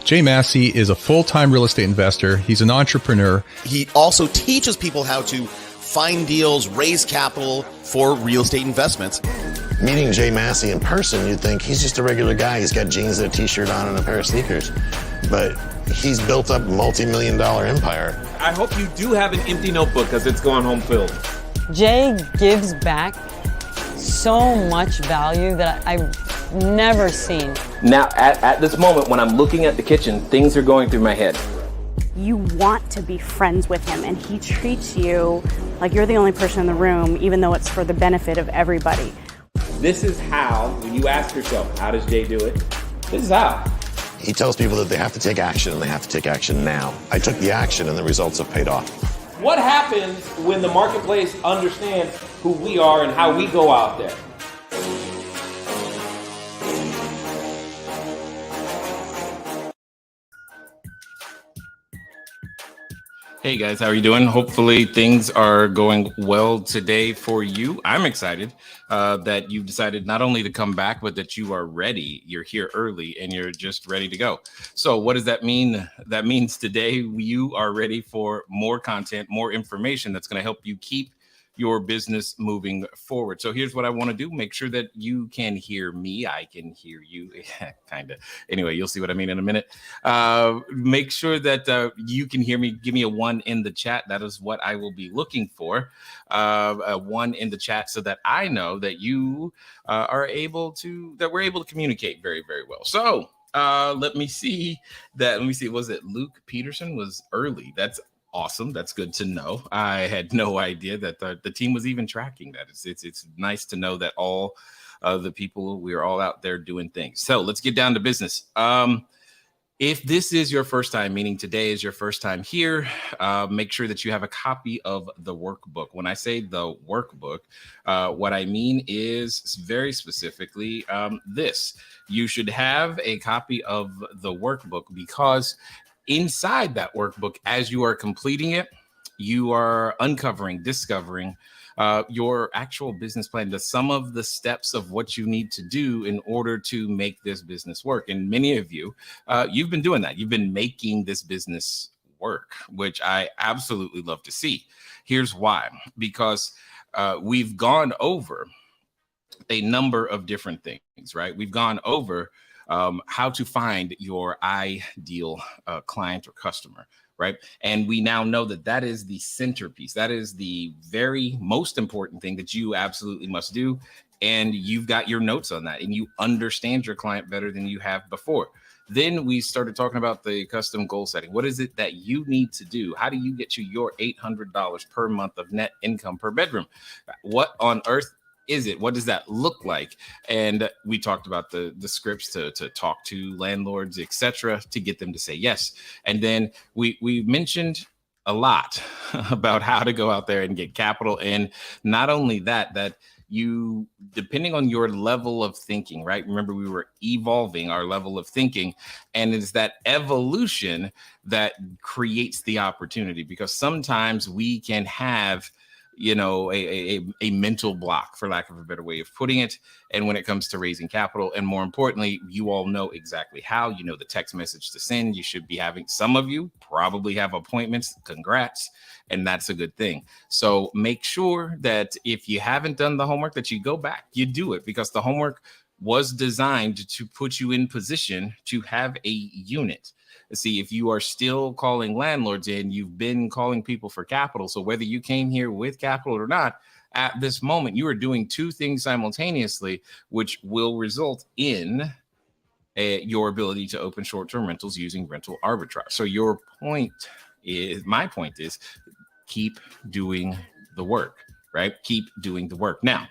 Jay Massey is a full-time real estate investor. He's an entrepreneur. He also teaches people how to find deals, raise capital for real estate investments. Meeting Jay Massey in person, you'd think he's just a regular guy. He's got jeans and a t-shirt on and a pair of sneakers. But he's built up a multi-million-dollar empire. I hope you do have an empty notebook because it's going home filled. Jay gives back so much value that I've never seen. Now, at this moment, when I'm looking at the kitchen, things are going through my head. You want to be friends with him, and he treats you like you're the only person in the room, even though it's for the benefit of everybody. This is how, when you ask yourself, how does Jay do it? This is how. He tells people that they have to take action, and they have to take action now. I took the action, and the results have paid off. What happens when the marketplace understands who we are and how we go out there? Hey guys, how are you doing? Hopefully things are going well today for you. I'm excited that you've decided not only to come back, but that you are ready. You're here early and you're just ready to go. So what does that mean? That means today you are ready for more content, more information that's going to help you keep your business moving forward. So here's what I want to do. Make sure that you can hear me. I can hear you. Kind of. Anyway, you'll see what I mean in a minute. Make sure that you can hear me. Give me a 1 in the chat. That is what I will be looking for. A 1 in the chat so that I know that you are able to, that we're able to communicate very, very well. So let me see. Was it Luke Peterson was early? That's awesome. That's good to know. I had no idea that the team was even tracking that. It's nice to know that all the people, we're all out there doing things. So let's get down to business. If this is your first time, meaning today is your first time here, make sure that you have a copy of the workbook. When I say the workbook, what I mean is very specifically this. You should have a copy of the workbook because inside that workbook, as you are completing it, you are discovering your actual business plan, the sum of the steps of what you need to do in order to make this business work. And many of you, you've been doing that. You've been making this business work, which I absolutely love to see. Here's why. Because we've gone over a number of different things, right? We've gone over how to find your ideal client or customer, right? And we now know that that is the centerpiece. That is the very most important thing that you absolutely must do. And you've got your notes on that and you understand your client better than you have before. Then we started talking about the custom goal setting. What is it that you need to do? How do you get to your $800 per month of net income per bedroom? What on earth is it? What does that look like? And we talked about the scripts to talk to landlords, etc., to get them to say yes. And then we mentioned a lot about how to go out there and get capital. And not only that you, depending on your level of thinking, right? Remember, we were evolving our level of thinking, and it's that evolution that creates the opportunity, because sometimes we can have a mental block, for lack of a better way of putting it. And when it comes to raising capital, and more importantly, you all know exactly how, you know the text message to send. You should be having, some of you probably have appointments. Congrats. And that's a good thing. So make sure that if you haven't done the homework, that you go back, you do it, because the homework was designed to put you in position to have a unit. See, if you are still calling landlords and you've been calling people for capital, so whether you came here with capital or not, at this moment, you are doing two things simultaneously, which will result in your ability to open short-term rentals using rental arbitrage. So my point is, keep doing the work, right? Keep doing the work. Now,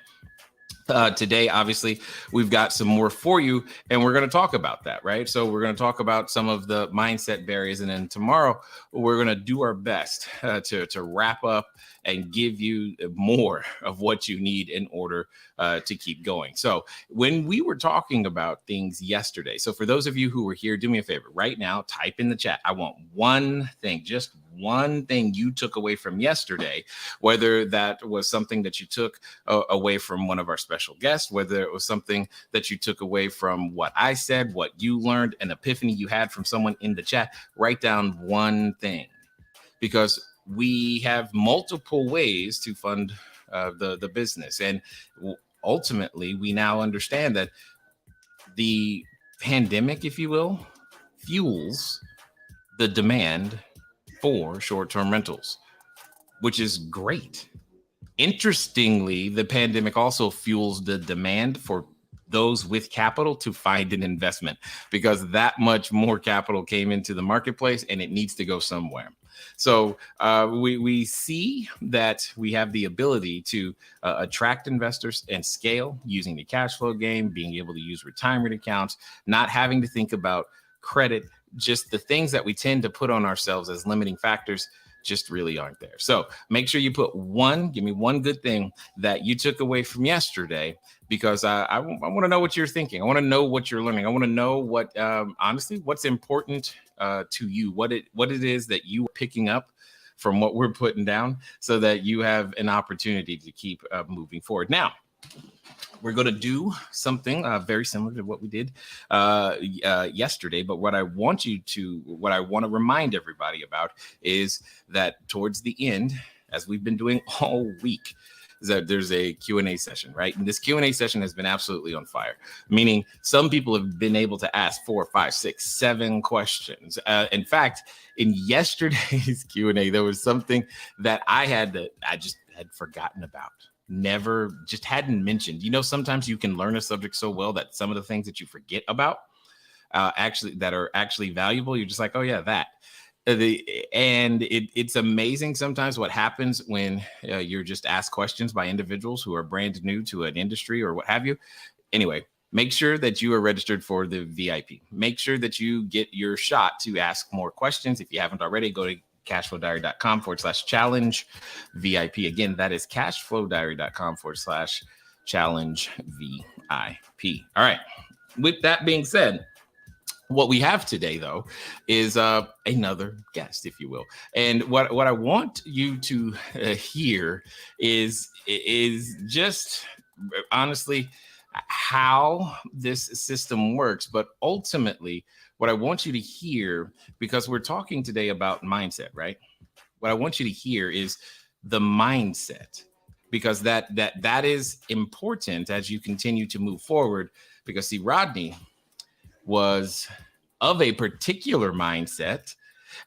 today, obviously, we've got some more for you, and we're going to talk about that, right? So we're going to talk about some of the mindset barriers, and then tomorrow we're going to do our best to wrap up and give you more of what you need in order to keep going. So when we were talking about things yesterday, so for those of you who were here, do me a favor right now, type in the chat. I want one thing, just one thing you took away from yesterday, whether that was something that you took away from one of our special guests, whether it was something that you took away from what I said, what you learned, an epiphany you had from someone in the chat. Write down one thing, because we have multiple ways to fund the business. And ultimately, we now understand that the pandemic, if you will, fuels the demand for short-term rentals, which is great. Interestingly, the pandemic also fuels the demand for those with capital to find an investment, because that much more capital came into the marketplace and it needs to go somewhere. So we see that we have the ability to attract investors and scale using the cash flow game, being able to use retirement accounts, not having to think about credit, just the things that we tend to put on ourselves as limiting factors just really aren't there. So make sure you give me one good thing that you took away from yesterday, because I want to know what you're thinking. I want to know what you're learning. I want to know what, honestly, what's important to you, what it is that you are picking up from what we're putting down, so that you have an opportunity to keep moving forward. Now, we're going to do something very similar to what we did yesterday. But what I want to remind everybody about is that towards the end, as we've been doing all week, is that there's a Q&A session, right? And this Q&A session has been absolutely on fire, meaning some people have been able to ask 4, 5, 6, 7 questions. In fact, in yesterday's Q&A, there was something that I just had forgotten about. Just hadn't mentioned. Sometimes you can learn a subject so well that some of the things that you forget about that are actually valuable, you're just like, oh yeah, that. It's amazing sometimes what happens when you're just asked questions by individuals who are brand new to an industry or what have you. Anyway, make sure that you are registered for the VIP. Make sure that you get your shot to ask more questions. If you haven't already, go to cashflowdiary.com/challenge VIP. Again, that is cashflowdiary.com/challenge VIP. All right. With that being said, what we have today, though, is another guest, if you will. And what I want you to hear is just honestly how this system works, but ultimately what I want you to hear, because we're talking today about mindset, right? What I want you to hear is the mindset, because that is important as you continue to move forward. Because see, Rodney was of a particular mindset,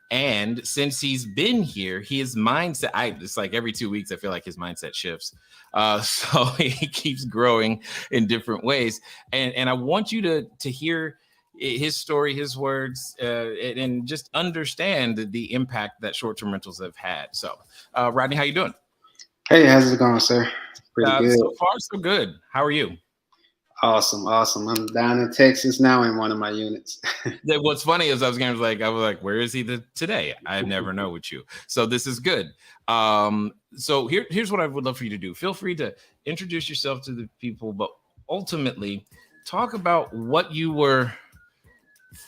and since he's been here, his mindset, it's like every 2 weeks, I feel like his mindset shifts. So he keeps growing in different ways. And I want you to hear his story, his words, and just understand the impact that short-term rentals have had. So, Rodney, how you doing? Hey, how's it going, sir? Pretty good. So far, so good. How are you? Awesome. I'm down in Texas now in one of my units. What's funny is I was like, where is he today? I never know with you. So this is good. So here's what I would love for you to do. Feel free to introduce yourself to the people, but ultimately talk about what you were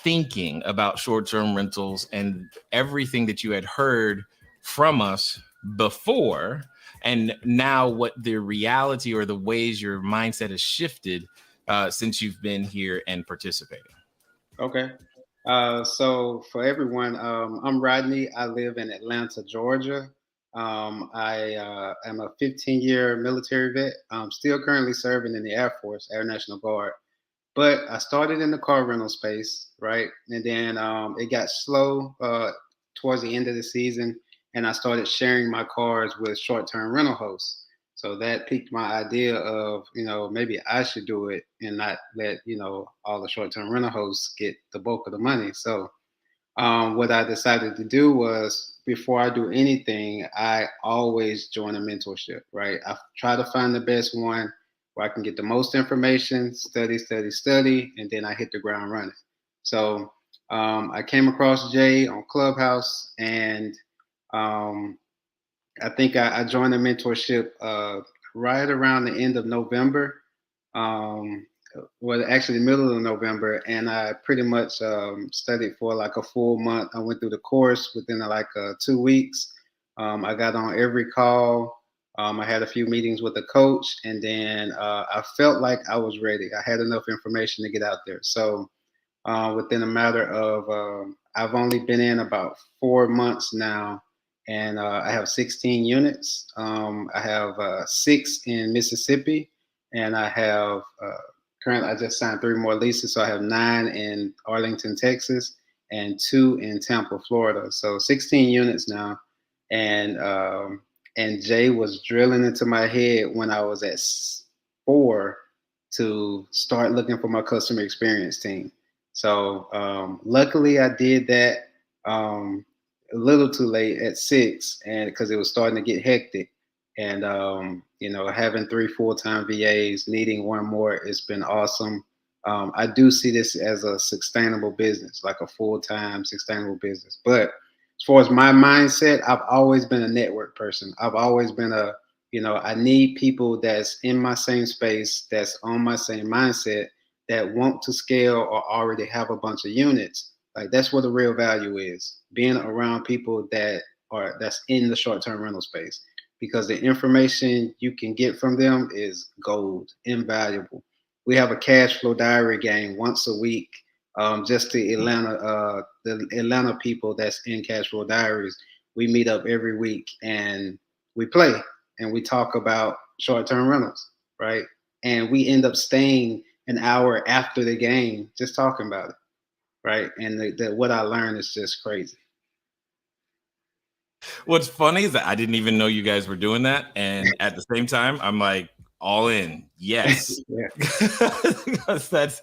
thinking about short-term rentals and everything that you had heard from us before, and now what the reality or the ways your mindset has shifted since you've been here and participating. Okay. So for everyone, I'm Rodney. I live in Atlanta, Georgia. I am a 15-year military vet. I'm still currently serving in the Air Force, Air National Guard. But I started in the car rental space, right? And then it got slow towards the end of the season, and I started sharing my cars with short-term rental hosts. So that piqued my idea of, maybe I should do it and not let, all the short-term rental hosts get the bulk of the money. So what I decided to do was, before I do anything, I always join a mentorship, right? I try to find the best one where I can get the most information, study, and then I hit the ground running. So I came across Jay on Clubhouse, and I think I joined the mentorship right around the end of November. well, actually middle of November, and I pretty much studied for like a full month. I went through the course within like 2 weeks. I got on every call. I had a few meetings with the coach, and then I felt like I was ready. I had enough information to get out there. So within a matter of, I've only been in about 4 months now, and I have 16 units. I have 6 in Mississippi, and I have currently I just signed 3 more leases, so I have 9 in Arlington, Texas, and 2 in Tampa, Florida. So 16 units now, and Jay was drilling into my head when I was at 4 to start looking for my customer experience team. So luckily I did that a little too late at 6, and because it was starting to get hectic. And having 3 full-time VAs, needing 1 more, it's been awesome. I do see this as a sustainable business, like a full-time sustainable business. But as far as my mindset, I've always been a network person. I've always been I need people that's in my same space, that's on my same mindset, that want to scale or already have a bunch of units. Like that's where the real value is, being around people that's in the short-term rental space, because the information you can get from them is gold, invaluable. We have a cash flow diary game once a week. Just the Atlanta people that's in cash flow diaries, we meet up every week and we play and we talk about short-term rentals, right? And we end up staying an hour after the game just talking about it, right? And what I learned is just crazy. What's funny is that I didn't even know you guys were doing that, and at the same time, I'm like all in. Yes, Yeah. because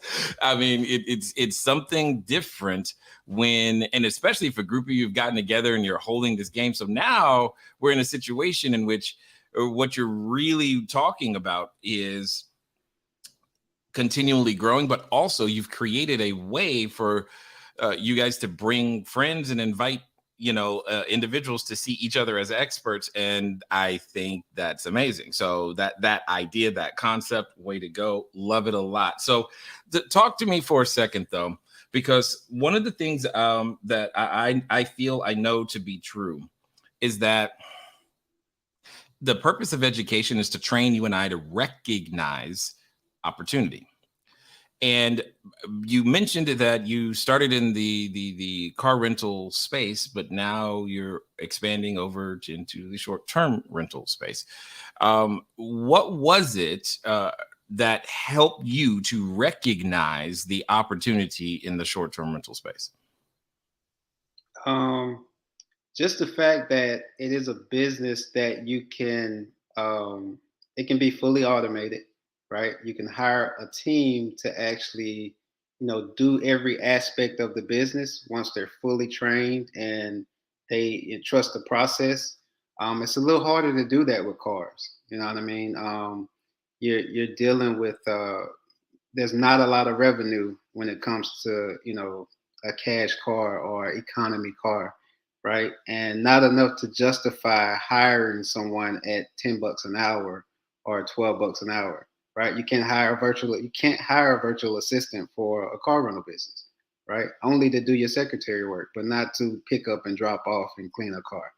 it's something different when, and especially if a group of you have gotten together and you're holding this game. So now we're in a situation in which what you're really talking about is continually growing, but also you've created a way for you guys to bring friends and invite individuals to see each other as experts, and I think that's amazing. So that idea, that concept, way to go, love it a lot. So talk to me for a second though, because one of the things that I feel I know to be true is that the purpose of education is to train you and I to recognize opportunity. And you mentioned that you started in the car rental space, but now you're expanding over into the short-term rental space. What was it that helped you to recognize the opportunity in the short-term rental space? Just the fact that it is a business that you can, it can be fully automated, right? You can hire a team to actually, do every aspect of the business once they're fully trained and they trust the process. It's a little harder to do that with cars. You know what I mean? You're dealing with, there's not a lot of revenue when it comes to, a cash car or economy car, right? And not enough to justify hiring someone at $10 an hour or $12 an hour, right? You can't hire a virtual assistant for a car rental business, right? Only to do your secretary work, but not to pick up and drop off and clean a car,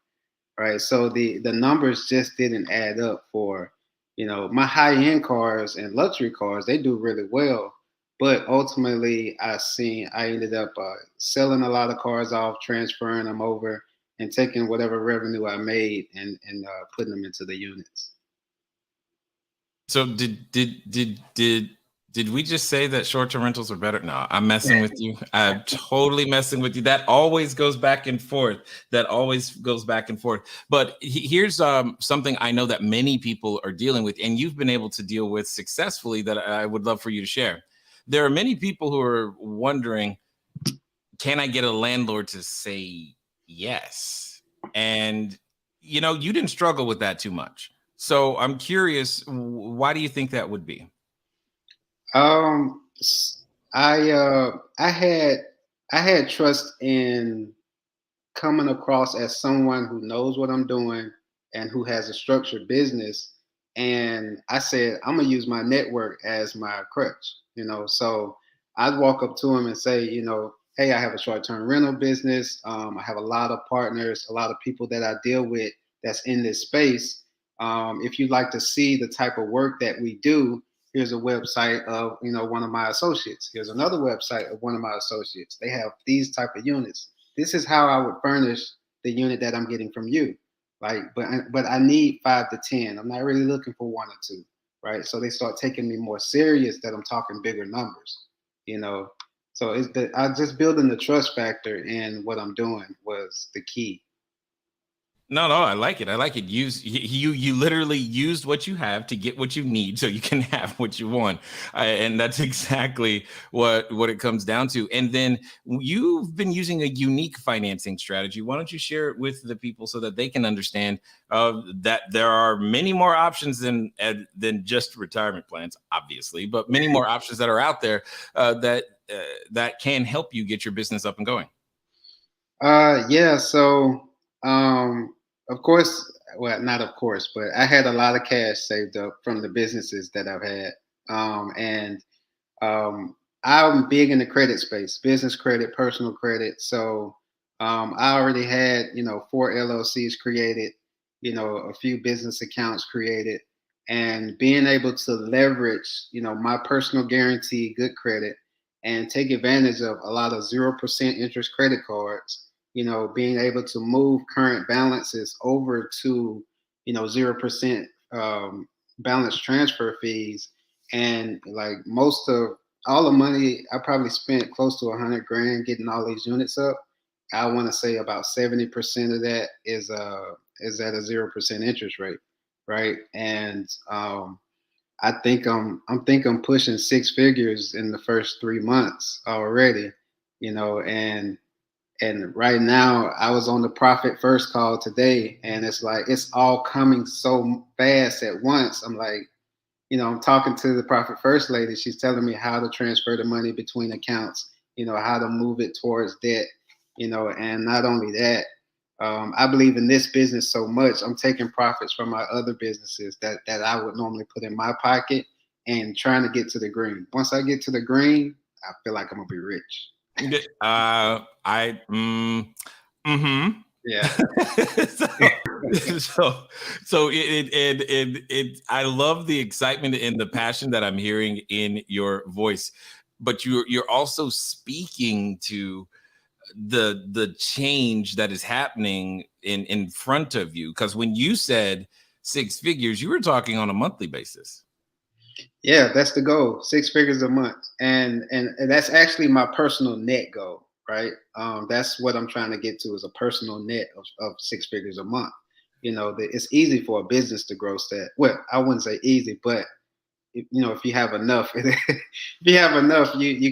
right? So the numbers just didn't add up for, my high-end cars and luxury cars, they do really well. But ultimately, I ended up selling a lot of cars off, transferring them over, and taking whatever revenue I made and putting them into the units. So did we just say that short-term rentals are better? No, I'm messing with you. I'm totally messing with you. That always goes back and forth. But here's something I know that many people are dealing with, and you've been able to deal with successfully, that I would love for you to share. There are many people who are wondering, can I get a landlord to say yes? And, you didn't struggle with that too much. So I'm curious, why do you think that would be? I had trust in coming across as someone who knows what I'm doing and who has a structured business. And I said, I'm gonna use my network as my crutch, So I'd walk up to him and say, hey, I have a short-term rental business. I have a lot of partners, a lot of people that I deal with that's in this space. If you'd like to see the type of work that we do, here's a website of one of my associates. Here's another website of one of my associates. They have these type of units. This is how I would furnish the unit that I'm getting from you. But I need 5 to 10. I'm not really looking for 1 or 2, right? So they start taking me more serious that I'm talking bigger numbers, So I just building the trust factor in what I'm doing was the key. No, I like it. I like it. You literally used what you have to get what you need, so you can have what you want, and that's exactly what it comes down to. And then you've been using a unique financing strategy. Why don't you share it with the people so that they can understand that there are many more options than just retirement plans, obviously, but many more options that are out there that can help you get your business up and going. Yeah. So. Of course, well, not of course, but I had a lot of cash saved up from the businesses that I've had. I'm big in the credit space, business credit, personal credit. So I already had, 4 LLCs created, a few business accounts created, and being able to leverage, my personal guarantee, good credit, and take advantage of a lot of 0% interest credit cards. Being able to move current balances over to, 0% balance transfer fees. And like most of all the money, I probably spent close to $100 grand getting all these units up. I want to say about 70% of that is at a 0% interest rate. Right. And I think I'm pushing 6 figures in the first 3 months already, and right now, I was on the Profit First call today, and it's like it's all coming so fast at once. I'm like, I'm talking to the Profit First lady. She's telling me how to transfer the money between accounts, how to move it towards debt, and not only that, I believe in this business so much. I'm taking profits from my other businesses that I would normally put in my pocket and trying to get to the green. Once I get to the green, I feel like I'm gonna be rich. Yeah. so I love the excitement and the passion that I'm hearing in your voice, but you're also speaking to the change that is happening in front of you. Because when you said 6 figures, you were talking on a monthly basis. Yeah, that's the goal. 6 figures a month. And that's actually my personal net goal, right? That's what I'm trying to get to, is a personal net of 6 figures a month. It's easy for a business to gross that. Well, I wouldn't say easy, but if you have enough, you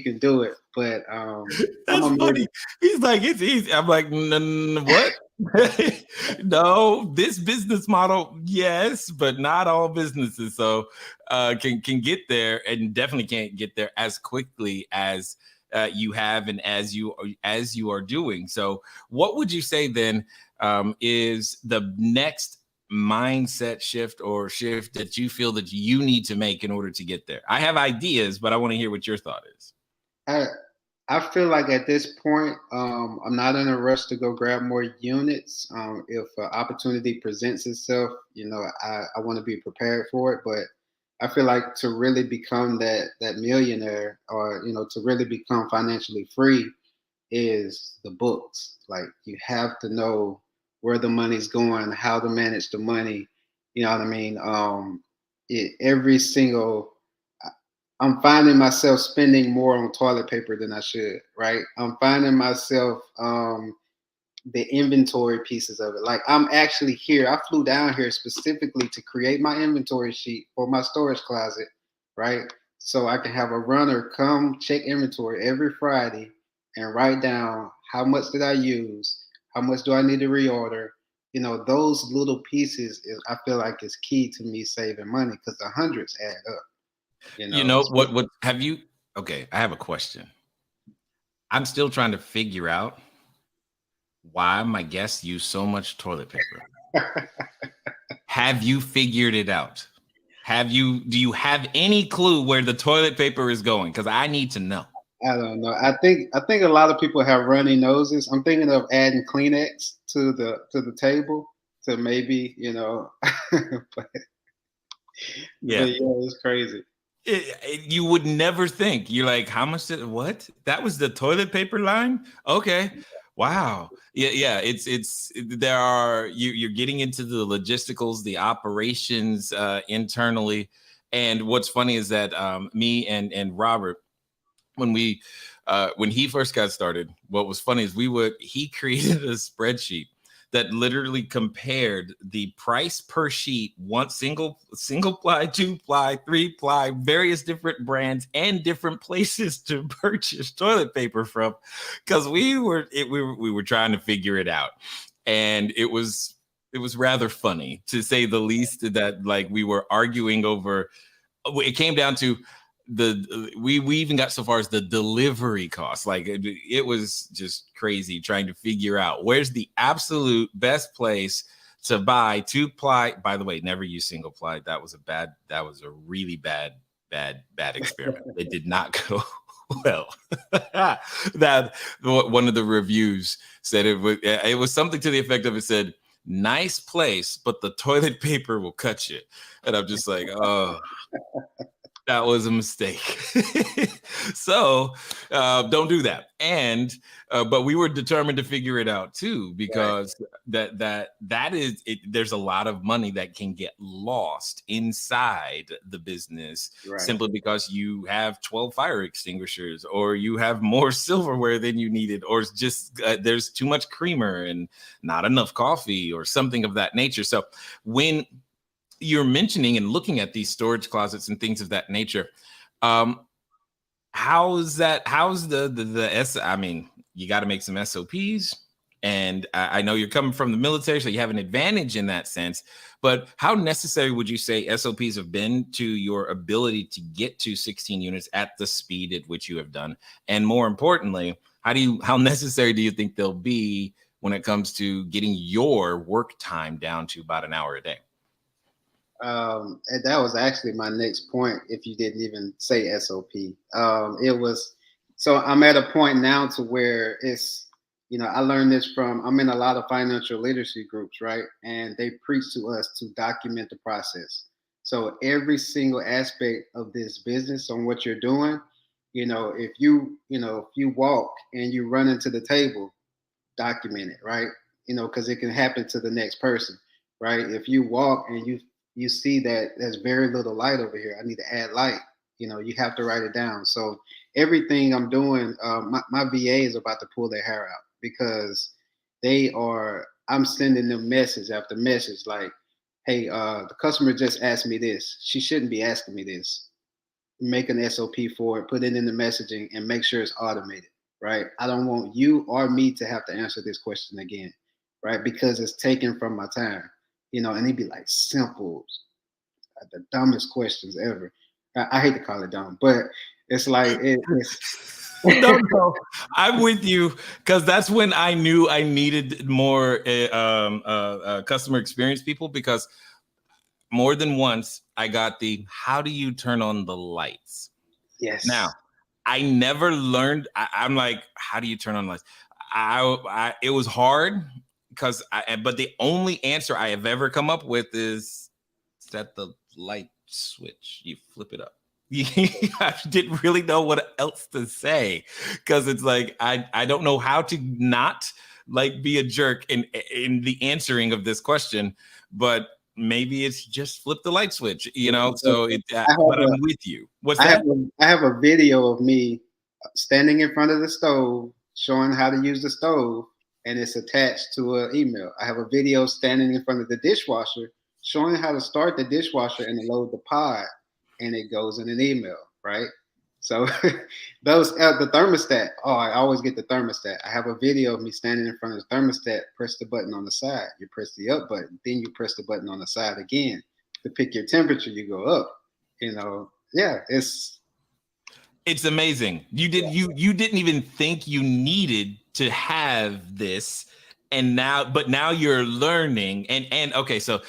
can do it. But that's funny. He's like, it's easy. I'm like, what? No, this business model, yes, but not all businesses. So can get there, and definitely can't get there as quickly as you have and as you are doing. So what would you say then is the next mindset shift that you feel that you need to make in order to get there? I have ideas, but I want to hear what your thought is. I feel like at this point, I'm not in a rush to go grab more units. If an opportunity presents itself, I want to be prepared for it. But I feel like to really become that millionaire, or to really become financially free, is the books. Like, you have to know where the money's going, how to manage the money. You know what I mean? I'm finding myself spending more on toilet paper than I should, right? I'm finding myself the inventory pieces of it. Like, I'm actually here. I flew down here specifically to create my inventory sheet for my storage closet, right? So I can have a runner come check inventory every Friday and write down how much did I use, how much do I need to reorder. Those little pieces I feel like is key to me saving money, because the hundreds add up. What have you? Okay, I have a question. I'm still trying to figure out why my guests use so much toilet paper. Have you figured it out? Do you have any clue where the toilet paper is going? Because I need to know. I don't know. I think a lot of people have runny noses. I'm thinking of adding Kleenex to the table to maybe, but Yeah. it's crazy. You would never think. You're like, how much what? That was the toilet paper line? Okay. Wow. Yeah. You're getting into the logisticals, the operations internally. And what's funny is that me and Robert, when he first got started, what was funny is he created a spreadsheet that literally compared the price per sheet, one single ply, 2-ply, 3-ply, various different brands and different places to purchase toilet paper from, because we were trying to figure it out, and it was rather funny, to say the least, that like we were arguing over. It came down to we even got so far as the delivery cost. Like it was just crazy trying to figure out where's the absolute best place to buy 2-ply. By the way, never use single ply. That was a really bad experiment. It did not go well. That one of the reviews said it was something to the effect of, it said, nice place, but the toilet paper will cut you. And I'm just like, oh, that was a mistake. So don't do that. And but we were determined to figure it out too, because that is it. There's a lot of money that can get lost inside the business, simply because you have 12 fire extinguishers, or you have more silverware than you needed, or it's just there's too much creamer and not enough coffee, or something of that nature. So when you're mentioning and looking at these storage closets and things of that nature, how's the I mean, you got to make some SOPs, and I know you're coming from the military, so you have an advantage in that sense, but how necessary would you say SOPs have been to your ability to get to 16 units at the speed at which you have done? And more importantly, how necessary do you think they'll be when it comes to getting your work time down to about an hour a day? And that was actually my next point. If you didn't even say SOP, it was. So I'm at a point now to where it's, I learned this I'm in a lot of financial literacy groups, right? And they preach to us to document the process. So every single aspect of this business on what you're doing, if you walk and you run into the table, document it, right? Because it can happen to the next person, right? If you walk and you see that there's very little light over here, I need to add light. You have to write it down. So everything I'm doing, my VA is about to pull their hair out, because I'm sending them message after message like, hey, the customer just asked me this. She shouldn't be asking me this. Make an SOP for it, put it in the messaging, and make sure it's automated, right? I don't want you or me to have to answer this question again, right? Because it's taken from my time. And it'd be like simple, the dumbest questions ever. I hate to call it dumb, but it's like it's. No, I'm with you, because that's when I knew I needed more customer experience people, because more than once I got how do you turn on the lights? Yes. Now, I never learned. I'm like, how do you turn on lights? It was hard. But the only answer I have ever come up with is set the light switch. You flip it up. I didn't really know what else to say, because it's like I don't know how to not like be a jerk in the answering of this question, but maybe it's just flip the light switch, So but I'm with you. I have a video of me standing in front of the stove, showing how to use the stove, and it's attached to an email. I have a video standing in front of the dishwasher, showing how to start the dishwasher and load the pod, and it goes in an email, right? So the thermostat, I always get the thermostat. I have a video of me standing in front of the thermostat, press the button on the side. You press the up button, then you press the button on the side again. To pick your temperature, you go up. Yeah, it's amazing. You didn't even think you needed to have this, and now you're learning. And okay, so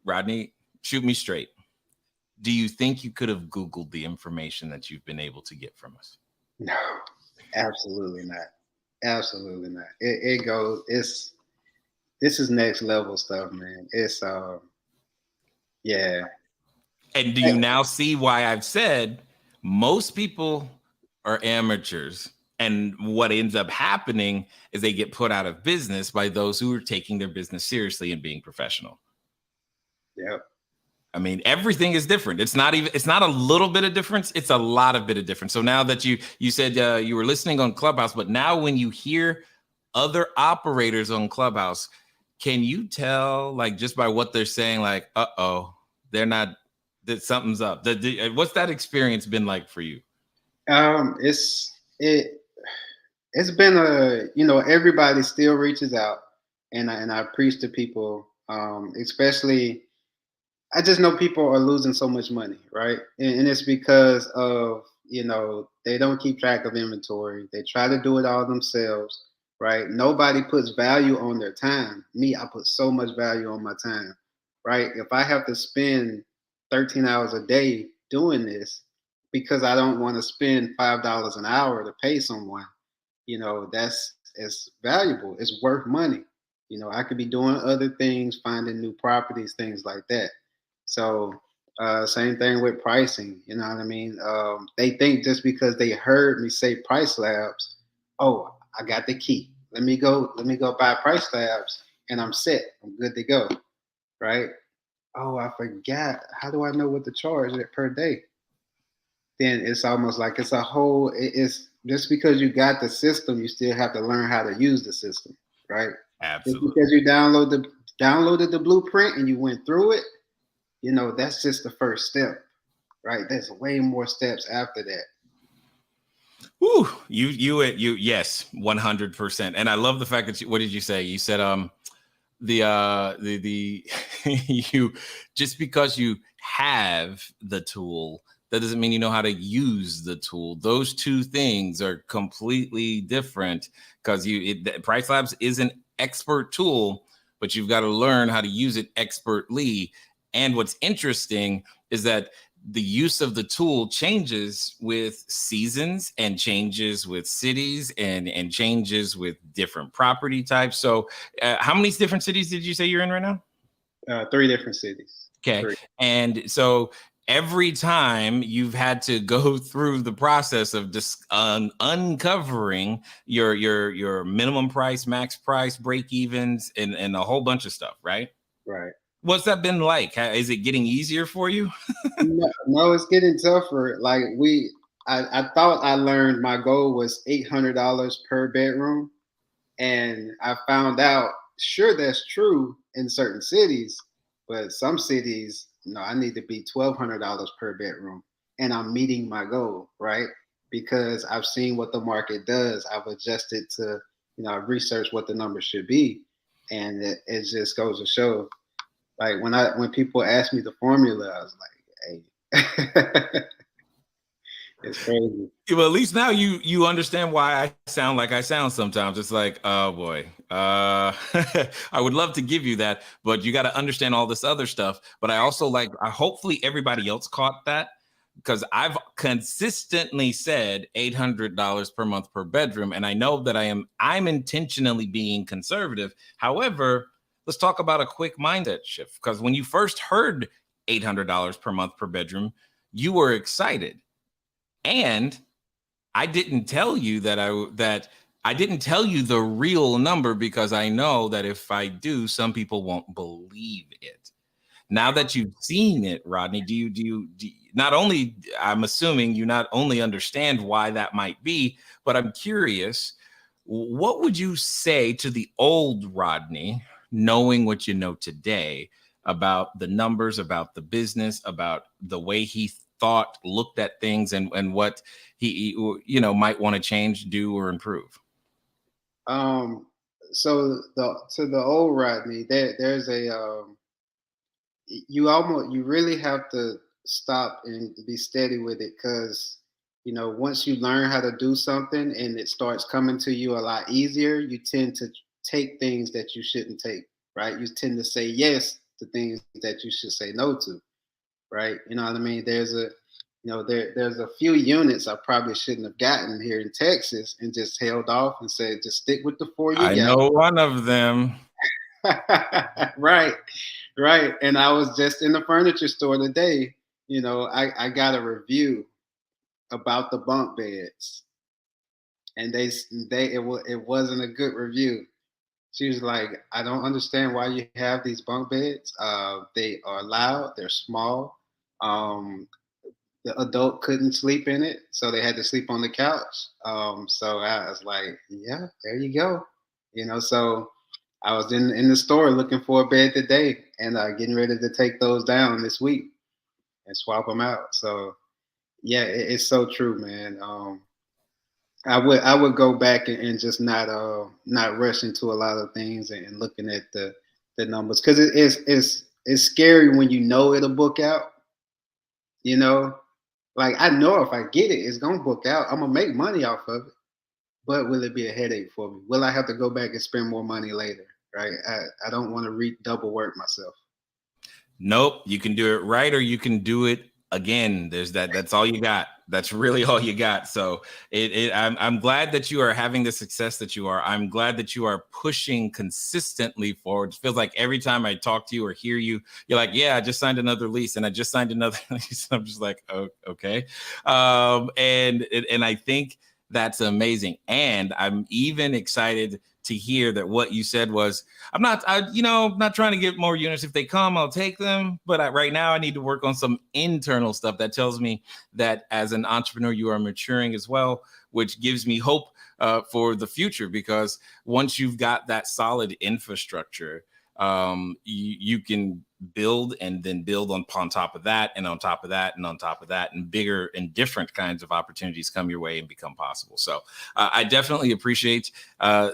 Rodney, shoot me straight. do you think you could have Googled the information that you've been able to get from us? No, absolutely not. Absolutely not. It goes. This is next level stuff, man. It's yeah. And do you now see why I've said most people are amateurs? And what ends up happening is they get put out of business by those who are taking their business seriously and being professional. Yep. I mean, everything is different. It's not a little bit of difference. It's a lot of bit of difference. So now that you said you were listening on Clubhouse, but now when you hear other operators on Clubhouse, can you tell, like, just by what they're saying, like, they're not, that something's up? What's that experience been like for you? It's been everybody still reaches out, and I preach to people, especially. I just know people are losing so much money, right? And it's because of, they don't keep track of inventory. They try to do it all themselves, right? Nobody puts value on their time. Me, I put so much value on my time, right? If I have to spend 13 hours a day doing this because I don't want to spend $5 an hour to pay someone, it's valuable. It's worth money. I could be doing other things, finding new properties, things like that. So same thing with pricing, you know what I mean? They think just because they heard me say Price Labs, oh, I got the key. Let me go buy Price Labs and I'm set. I'm good to go, right? Oh, I forgot. How do I know what to charge it per day? Then it's almost like it's just because you got the system, you still have to learn how to use the system, right? Absolutely. Just because you downloaded the blueprint and you went through it, that's just the first step, right? There's way more steps after that. Woo, yes, 100%. And I love the fact that what did you say? You said you just because you have the tool, that doesn't mean you know how to use the tool. Those two things are completely different, because Price Labs is an expert tool, but you've got to learn how to use it expertly. And what's interesting is that the use of the tool changes with seasons and changes with cities and changes with different property types. So how many different cities did you say you're in right now? 3 different cities. Okay. 3. And so every time you've had to go through the process of just uncovering your minimum price, max price, break evens, and a whole bunch of stuff, right? Right. What's that been like? Is it getting easier for you? No, it's getting tougher. Like I thought I learned my goal was $800 per bedroom. And I found out, sure, that's true in certain cities, but some cities, no, I need to be $1,200 per bedroom. And I'm meeting my goal, right? Because I've seen what the market does. I've adjusted to, I've researched what the numbers should be. And it just goes to show. Like when people ask me the formula, I was like, hey, it's crazy. Well, at least now you understand why I sound like I sound sometimes. It's like, oh boy, I would love to give you that, but you got to understand all this other stuff. But I also hopefully everybody else caught that, because I've consistently said $800 per month per bedroom. And I know that I'm intentionally being conservative. However, let's talk about a quick mindset shift, because when you first heard $800 per month per bedroom, you were excited. And I didn't tell you that I didn't tell you the real number, because I know that if I do, some people won't believe it. Now that you've seen it, Rodney, do you not only, I'm assuming you not only understand why that might be, but I'm curious, what would you say to the old Rodney, knowing what you know today about the numbers, about the business, about the way he looked at things, and what he might want to change, do, or improve? So to the old Rodney, there's you really have to stop and be steady with it, because once you learn how to do something and it starts coming to you a lot easier, you tend to take things that you shouldn't take, right? You tend to say yes to things that you should say no to. right? You know what I mean? There's a few units I probably shouldn't have gotten here in Texas and just held off and said, just stick with the 4 you I got. know one of them. Right, right. And I was just in the furniture store today. I got a review about the bunk beds, and it wasn't a good review. She was like, I don't understand why you have these bunk beds. They are loud, they're small. The adult couldn't sleep in it, so they had to sleep on the couch. So I was like, yeah, there you go. So I was in the store looking for a bed today, and getting ready to take those down this week and swap them out. So yeah, it's so true, man. I would go back and just not rush into a lot of things and looking at the numbers, because it's scary when you know it'll book out. You know, like I know if I get it, it's gonna book out. I'm gonna make money off of it, but will it be a headache for me? Will I have to go back and spend more money later? Right? I don't want to double work myself. Nope, you can do it right, or you can do it again. That's all you got. That's really all you got. So I'm glad that you are having the success that you are. I'm glad that you are pushing consistently forward. It feels like every time I talk to you or hear you, you're like, yeah, I just signed another lease, and I just signed another lease. I'm just like, oh, okay. And I think that's amazing. And I'm even excited to hear that what you said was, I'm not trying to get more units. If they come, I'll take them. But right now I need to work on some internal stuff that tells me that as an entrepreneur, you are maturing as well, which gives me hope for the future, because once you've got that solid infrastructure, you can build and then build on top of that, and on top of that, and on top of that, and bigger and different kinds of opportunities come your way and become possible. So I definitely appreciate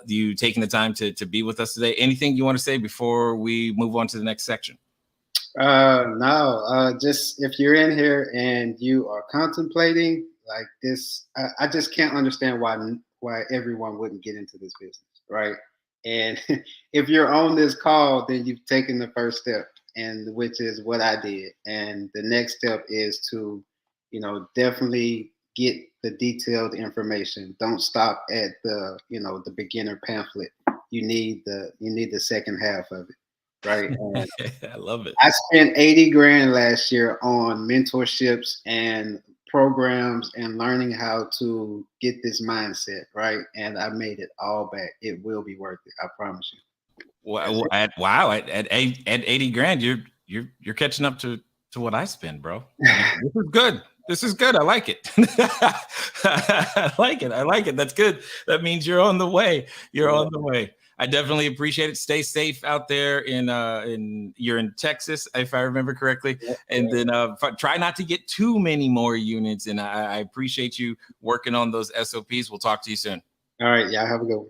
you taking the time to be with us today. Anything you want to say before we move on to the next section? No, just if you're in here and you are contemplating like this, I just can't understand why everyone wouldn't get into this business, right? And if you're on this call, then you've taken the first step, and which is what I did. And the next step is to, definitely get the detailed information. Don't stop at the beginner pamphlet. You need the second half of it, right? I love it. I spent 80 grand last year on mentorships and programs and learning how to get this mindset, right? And I made it all back. It will be worth it. I promise you. Wow! At 80 grand, you're catching up to what I spend, bro. This is good. This is good. I like it. I like it. I like it. That's good. That means you're on the way. You're on the way. I definitely appreciate it. Stay safe out there you're in Texas, if I remember correctly. And then try not to get too many more units. And I appreciate you working on those SOPs. We'll talk to you soon. All right. Yeah, have a good one.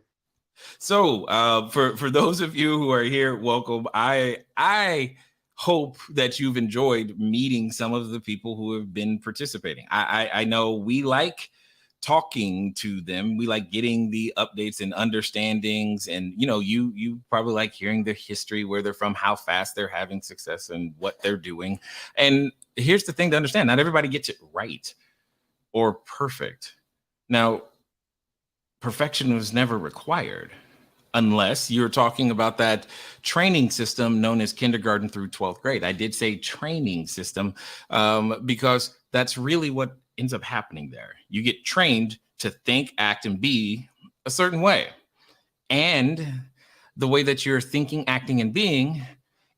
So for those of you who are here, welcome. I hope that you've enjoyed meeting some of the people who have been participating. I know we like talking to them. We like getting the updates and understandings, and you probably like hearing their history, where they're from, how fast they're having success, and what they're doing. And here's the thing to understand: not everybody gets it right or perfect. Now, perfection was never required, unless you're talking about that training system known as kindergarten through 12th grade. I did say training system because that's really what ends up happening there. You get trained to think, act, and be a certain way. And the way that you're thinking, acting, and being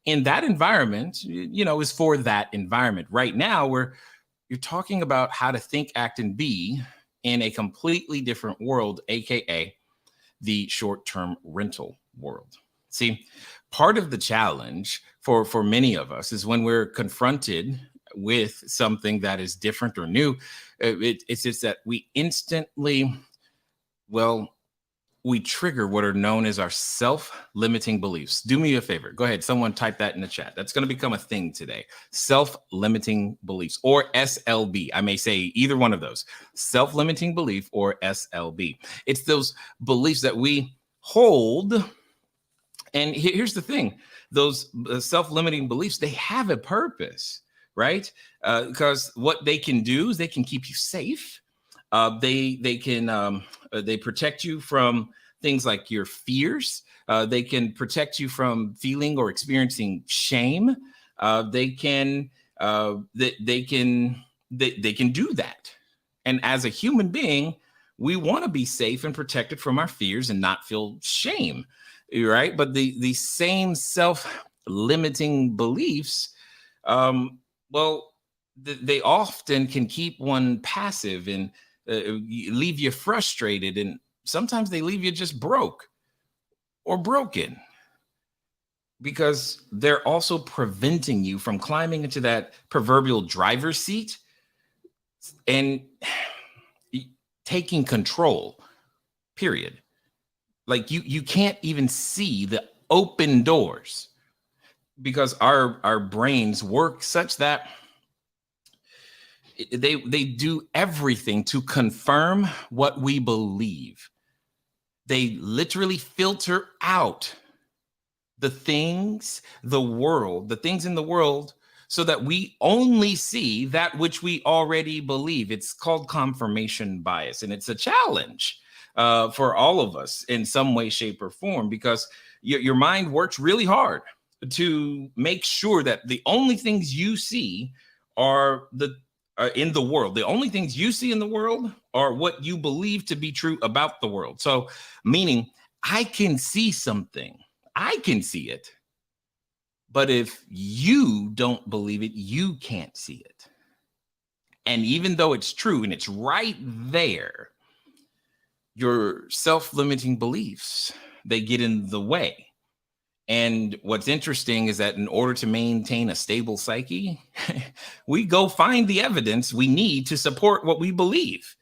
in that environment, is for that environment. Right now, you're talking about how to think, act, and be in a completely different world, AKA the short-term rental world. See, part of the challenge for many of us is when we're confronted with something that is different or new, it's just that we instantly, we trigger what are known as our self-limiting beliefs. Do me a favor. Go ahead. Someone type that in the chat. That's going to become a thing today. Self-limiting beliefs, or SLB. I may say either one of those. Self-limiting belief or SLB. It's those beliefs that we hold. And here's the thing. Those self-limiting beliefs, they have a purpose, right? Because what they can do is they can keep you safe. They protect you from things like your fears. They can protect you from feeling or experiencing shame. They can do that. And as a human being, we want to be safe and protected from our fears and not feel shame, right? But the same self-limiting beliefs, they often can keep one passive and leave you frustrated, and sometimes they leave you just broke or broken, because they're also preventing you from climbing into that proverbial driver's seat and taking control, period. Like you can't even see the open doors, because our brains work such that they do everything to confirm what we believe. They literally filter out the things in the world, so that we only see that which we already believe. It's called confirmation bias, and it's a challenge for all of us in some way, shape, or form, because your mind works really hard to make sure that the only things you see are in the world. The only things you see in the world are what you believe to be true about the world. So, meaning I can see something, I can see it, but if you don't believe it, you can't see it. And even though it's true and it's right there, your self-limiting beliefs, they get in the way. And what's interesting is that in order to maintain a stable psyche, we go find the evidence we need to support what we believe.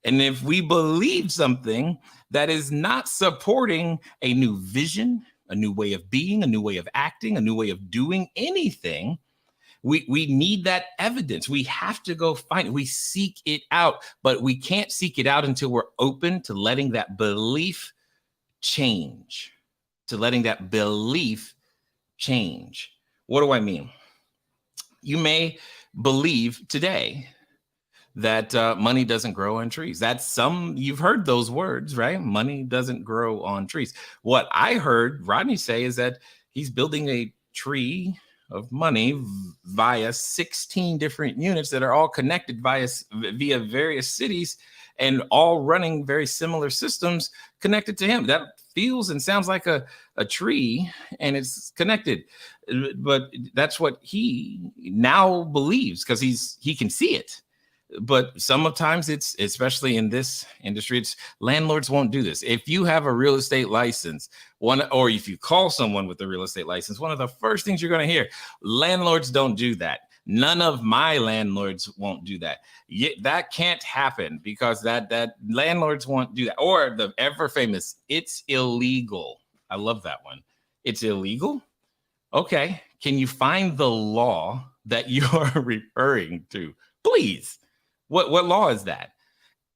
And if we believe something that is not supporting a new vision, a new way of being, a new way of acting, a new way of doing anything, we need that evidence. We have to go find it. We seek it out, but we can't seek it out until we're open to letting that belief change. What do I mean? You may believe today that money doesn't grow on trees. You've heard those words, right? Money doesn't grow on trees. What I heard Rodney say is that he's building a tree of money via 16 different units that are all connected via various cities and all running very similar systems connected to him. That feels and sounds like a tree, and it's connected. But that's what he now believes, because he can see it. But sometimes it's, especially in this industry, it's landlords won't do this. If you have a real estate license, or if you call someone with a real estate license, one of the first things you're going to hear, landlords don't do that. None of my landlords won't do that. That can't happen, because that landlords won't do that. Or the ever famous, it's illegal. I love that one. It's illegal? Okay. Can you find the law that you're referring to? Please. What law is that?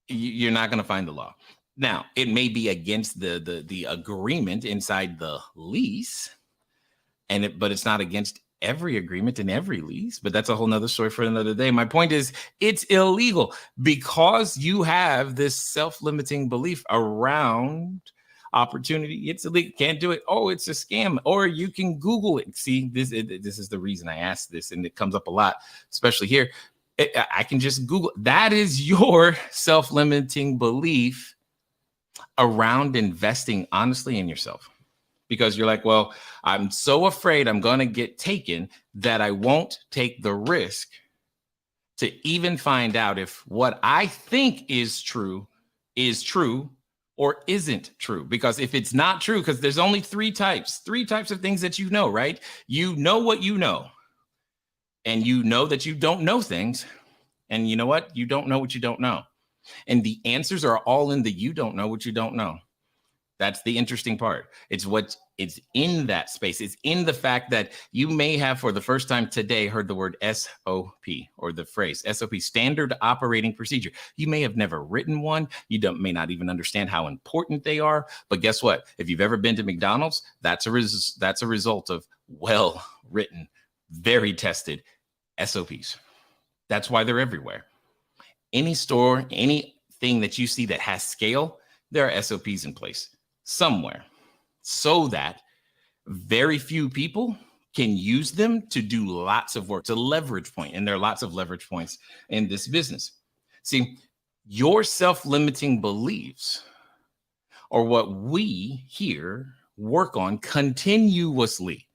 You're not going to find the law. Now, it may be against the agreement inside the lease, but it's not against every agreement in every lease. But that's a whole nother story for another day. My point is, it's illegal because you have this self-limiting belief around opportunity. It's illegal. Can't do it. Oh, it's a scam. Or you can Google it. See, this is the reason I asked this, and it comes up a lot, especially here. I can just Google. That is your self-limiting belief around investing honestly in yourself, because you're like, well, I'm so afraid I'm going to get taken that I won't take the risk to even find out if what I think is true or isn't true. Because if it's not true, because there's only three types of things that you know, right? You know what you know. And you know that you don't know things. And you know what? You don't know what you don't know. And the answers are all in the you don't know what you don't know. That's the interesting part. It's in that space. It's in the fact that you may have, for the first time today, heard the word SOP, or the phrase SOP, standard operating procedure. You may have never written one. You may not even understand how important they are. But guess what? If you've ever been to McDonald's, that's a result of well-written, very tested SOPs. That's why they're everywhere. Any store, anything that you see that has scale, there are SOPs in place somewhere so that very few people can use them to do lots of work. It's a leverage point, and there are lots of leverage points in this business. See, your self-limiting beliefs are what we here work on continuously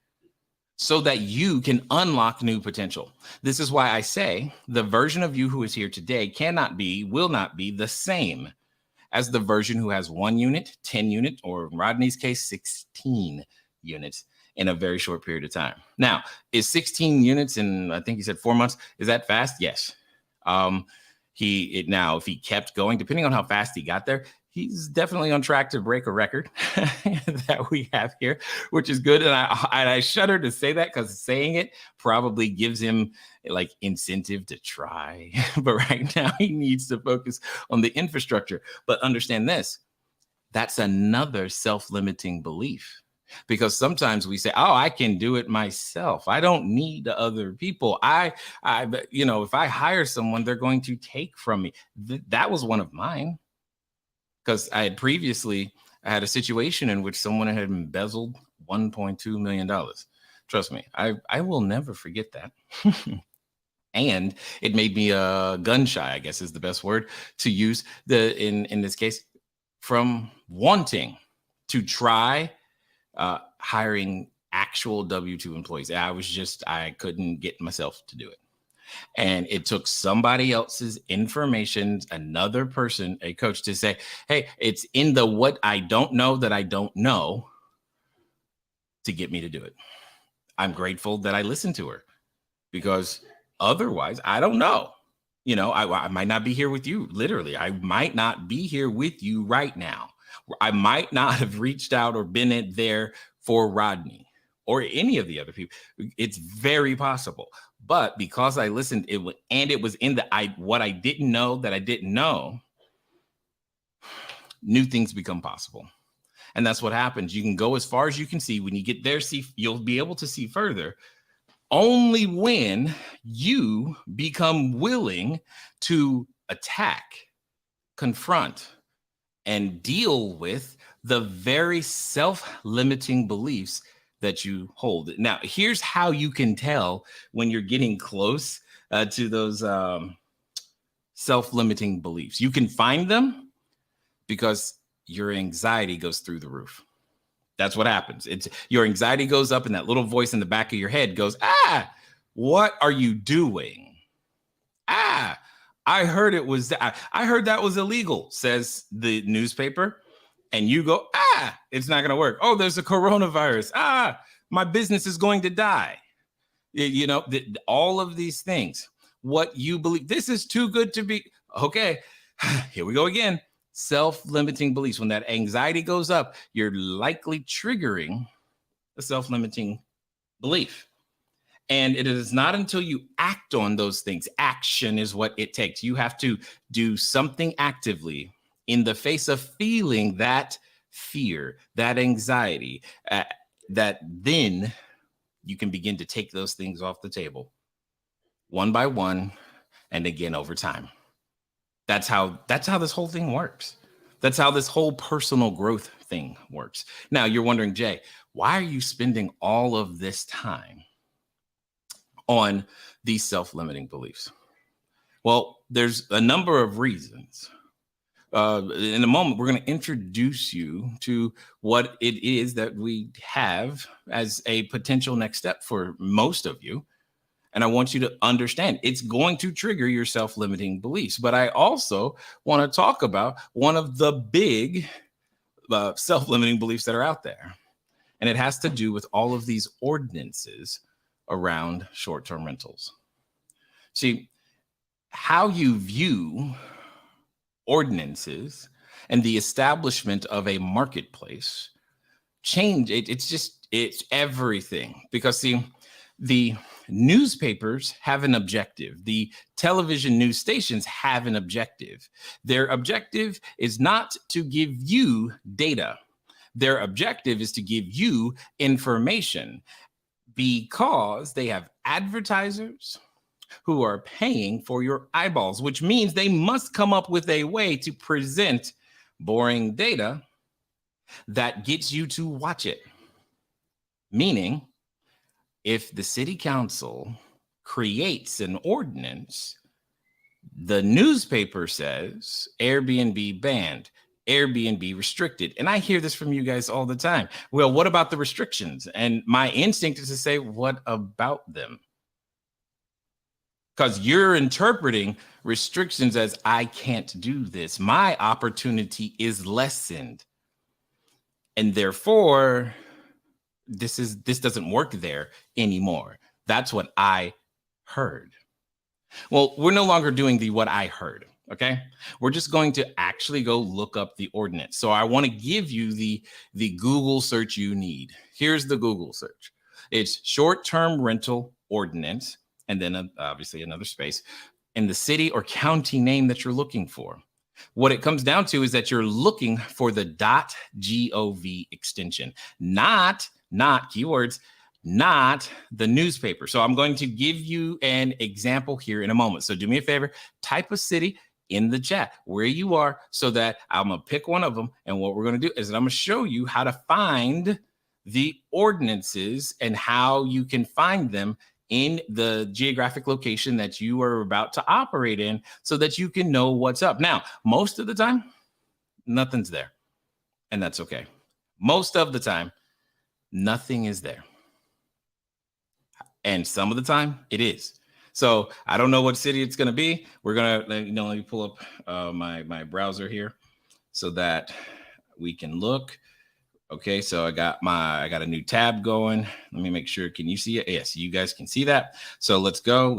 so that you can unlock new potential. This is why I say the version of you who is here today will not be the same as the version who has 1 unit, 10 unit, or in Rodney's case, 16 units in a very short period of time. Now, is 16 units in, I think he said 4 months, is that fast? Yes. Now, if he kept going, depending on how fast he got there, he's definitely on track to break a record that we have here, which is good. And I shudder to say that because saying it probably gives him like incentive to try. But right now he needs to focus on the infrastructure. But understand this, that's another self-limiting belief. Because sometimes we say, oh, I can do it myself. I don't need other people. If I hire someone, they're going to take from me. That was one of mine. Because I had a situation in which someone had embezzled $1.2 million. Trust me, I will never forget that. And it made me gun shy, I guess is the best word to use in this case, from wanting to try hiring actual W-2 employees. I couldn't get myself to do it. And it took somebody else's information, another person, a coach, to say, hey, it's in the what I don't know that I don't know to get me to do it. I'm grateful that I listened to her because otherwise I don't know. I might not be here with you. Literally, I might not be here with you right now. I might not have reached out or been there for Rodney or any of the other people. It's very possible. But because I listened, it was in what I didn't know that I didn't know, new things become possible. And that's what happens. You can go as far as you can see. When you get there, you'll be able to see further only when you become willing to attack, confront, and deal with the very self-limiting beliefs that you hold. Now, here's how you can tell when you're getting close to those self-limiting beliefs. You can find them because your anxiety goes through the roof. That's what happens. Your anxiety goes up and that little voice in the back of your head goes, what are you doing? I heard that was illegal, says the newspaper. And you go, it's not going to work. Oh, there's a coronavirus. My business is going to die. All of these things, what you believe, this is too good to be. Okay, here we go again. Self-limiting beliefs. When that anxiety goes up, you're likely triggering a self-limiting belief. And it is not until you act on those things. Action is what it takes. You have to do something actively in the face of feeling that fear, that anxiety, that then you can begin to take those things off the table one by one and again over time. That's how this whole thing works. That's how this whole personal growth thing works. Now you're wondering, Jay, why are you spending all of this time on these self-limiting beliefs? Well, there's a number of reasons. In a moment, we're going to introduce you to what it is that we have as a potential next step for most of you. And I want you to understand it's going to trigger your self-limiting beliefs. But I also want to talk about one of the big self-limiting beliefs that are out there. And it has to do with all of these ordinances around short-term rentals. See, how you view ordinances and the establishment of a marketplace change. It's everything. Because see, the newspapers have an objective. The television news stations have an objective. Their objective is not to give you data. Their objective is to give you information because they have advertisers who are paying for your eyeballs, which means they must come up with a way to present boring data that gets you to watch it. Meaning, if the city council creates an ordinance, the newspaper says Airbnb banned, Airbnb restricted. And I hear this from you guys all the time. Well, what about the restrictions? And my instinct is to say, what about them? Because you're interpreting restrictions as I can't do this. My opportunity is lessened. And therefore, this doesn't work there anymore. That's what I heard. Well, we're no longer doing the what I heard. Okay, we're just going to actually go look up the ordinance. So I want to give you the Google search you need. Here's the Google search. It's short-term rental ordinance, and then obviously another space, in the city or county name that you're looking for. What it comes down to is that you're looking for the .gov extension, not keywords, not the newspaper. So I'm going to give you an example here in a moment. So do me a favor, type a city in the chat where you are so that I'm going to pick one of them. And what we're going to do is that I'm going to show you how to find the ordinances and how you can find them in the geographic location that you are about to operate in so that you can know what's up. Now, most of the time, nothing's there. And that's okay. Most of the time, nothing is there. And some of the time, it is. So I don't know what city it's going to be. We're going to, let me pull up my browser here so that we can look. Okay, so I got a new tab going. Let me make sure. Can you see it? Yes, you guys can see that. So let's go.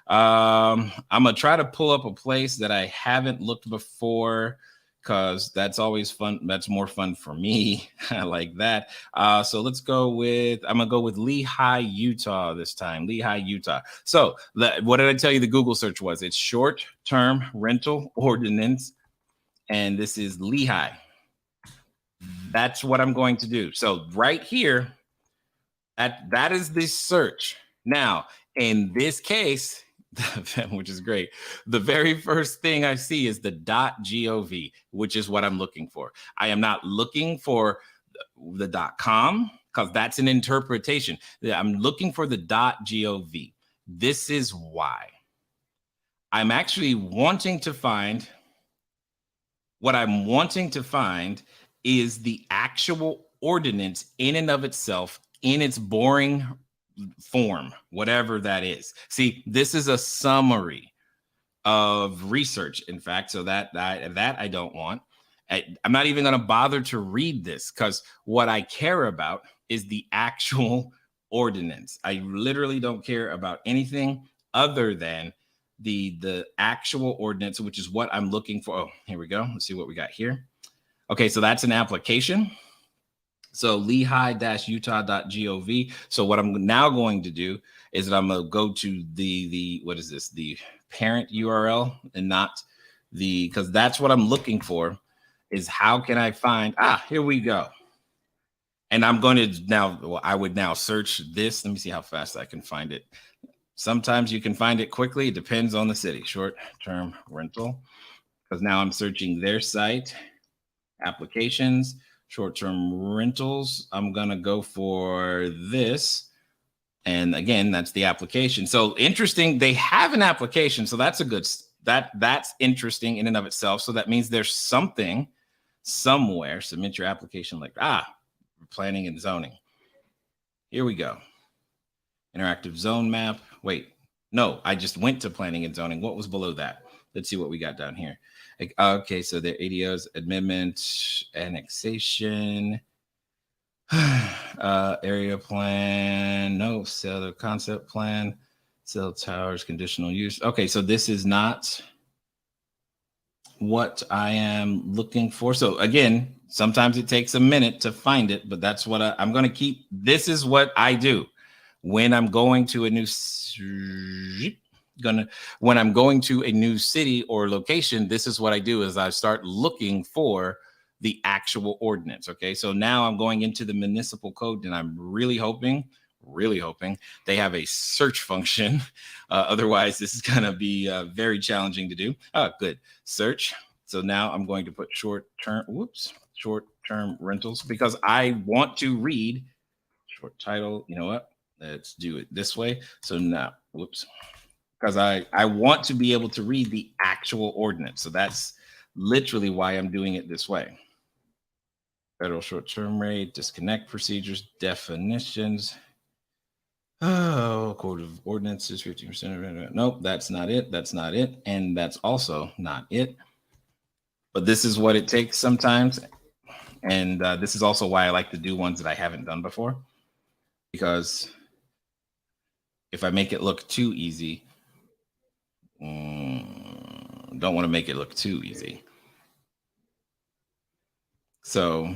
I'm going to try to pull up a place that I haven't looked before, because that's always fun. That's more fun for me. I like that. So let's go with, I'm going to go with Lehi, Utah this time. Lehi, Utah. So what did I tell you the Google search was? It's short-term rental ordinance. And this is Lehi. That's what I'm going to do. So right here, that is the search. Now, in this case, which is great, the very first thing I see is the .gov, which is what I'm looking for. I am not looking for the .com because that's an interpretation. I'm looking for the .gov. This is why. I'm actually wanting to find, what I'm wanting to find is the actual ordinance in and of itself in its boring form, whatever that is. See, this is a summary of research, in fact, so that I don't want. I'm not even going to bother to read this because what I care about is the actual ordinance. I literally don't care about anything other than the actual ordinance, which is what I'm looking for. Oh, here we go. Let's see what we got here. Okay, so that's an application. So Lehi-utah.gov. So what I'm now going to do is that I'm going to go to the what is this? The parent URL and not because that's what I'm looking for is how can I find, here we go. And I'm going to now, I would now search this. Let me see how fast I can find it. Sometimes you can find it quickly. It depends on the city. Short-term rental. Because now I'm searching their site. Applications, short-term rentals. I'm going to go for this. And again, that's the application. So interesting. They have an application. So that's a good, that's interesting in and of itself. So that means there's something somewhere. Submit your application like, planning and zoning. Here we go. Interactive zone map. Wait, no, I just went to planning and zoning. What was below that? Let's see what we got down here. Okay, so the ADOs, amendment, annexation, area plan, no, cell concept plan, cell towers, conditional use. Okay, so this is not what I am looking for. So again, sometimes it takes a minute to find it, but that's what I'm going to keep. This is what I do when I'm going to a new when I'm going to a new city or location. This is what I do is I start looking for the actual ordinance. Okay, so now I'm going into the municipal code and I'm really hoping really hoping they have a search function. Otherwise, this is going to be very challenging to do. Oh, good. Search. So now I'm going to put short-term rentals because I want to read short title. You know what? Let's do it this way. So now, because I want to be able to read the actual ordinance. So that's literally why I'm doing it this way. Federal short-term rate, disconnect procedures, definitions. Oh, code of ordinances, 15%. Nope, that's not it. That's not it. And that's also not it. But this is what it takes sometimes. And this is also why I like to do ones that I haven't done before. Because if I make it look too easy, don't want to make it look too easy. So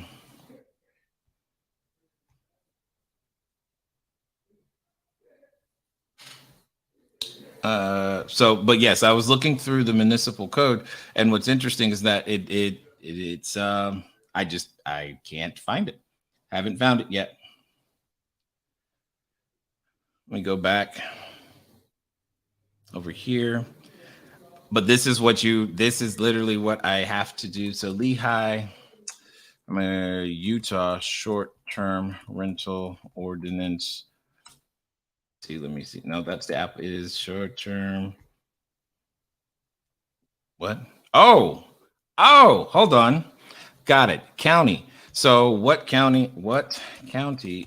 but yes, I was looking through the municipal code, and what's interesting is that it's I can't find it. Haven't found it yet. Let me go back over here. But this is literally what I have to do. So Lehigh, I'm a Utah short-term rental ordinance. Let me see. No, that's the app. It is short-term. What? Oh, hold on. Got it. County. So what county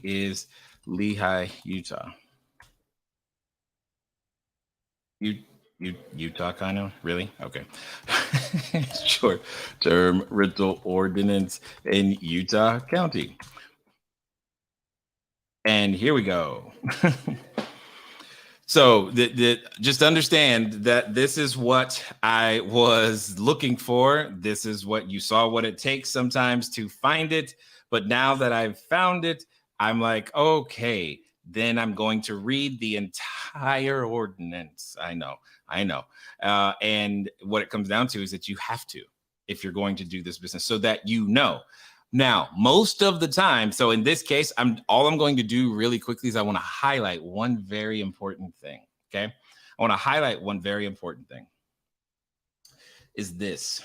is Lehigh, Utah? Utah, kind of? Really? Okay. Short-term rental ordinance in Utah County. And here we go. So just understand that this is what I was looking for. This is what you saw, what it takes sometimes to find it. But now that I've found it, I'm like, okay, then I'm going to read the entire ordinance. I know. And what it comes down to is that you have to, if you're going to do this business, so that you know. Now, most of the time, so in this case, all I'm going to do really quickly is I want to highlight one very important thing, okay? I want to highlight one very important thing is this.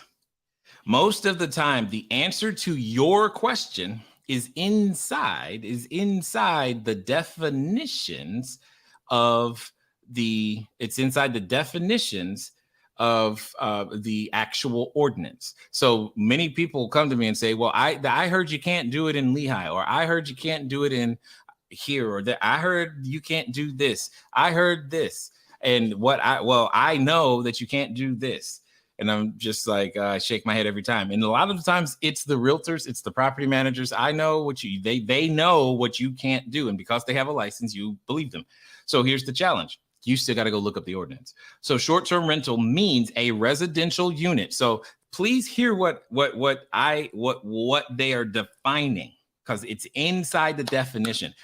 Most of the time, the answer to your question is inside the definitions of the actual ordinance. So many people come to me and say, well, I heard you can't do it in Lehigh, or I heard you can't do it in here, or that I heard you can't do this. I heard this. And I know that you can't do this. And I'm just like, I shake my head every time. And a lot of the times it's the realtors, it's the property managers. I know what they know what you can't do. And because they have a license, you believe them. So here's the challenge. You still got to go look up the ordinance. So short-term rental means a residential unit. So please hear what they are defining, because it's inside the definition.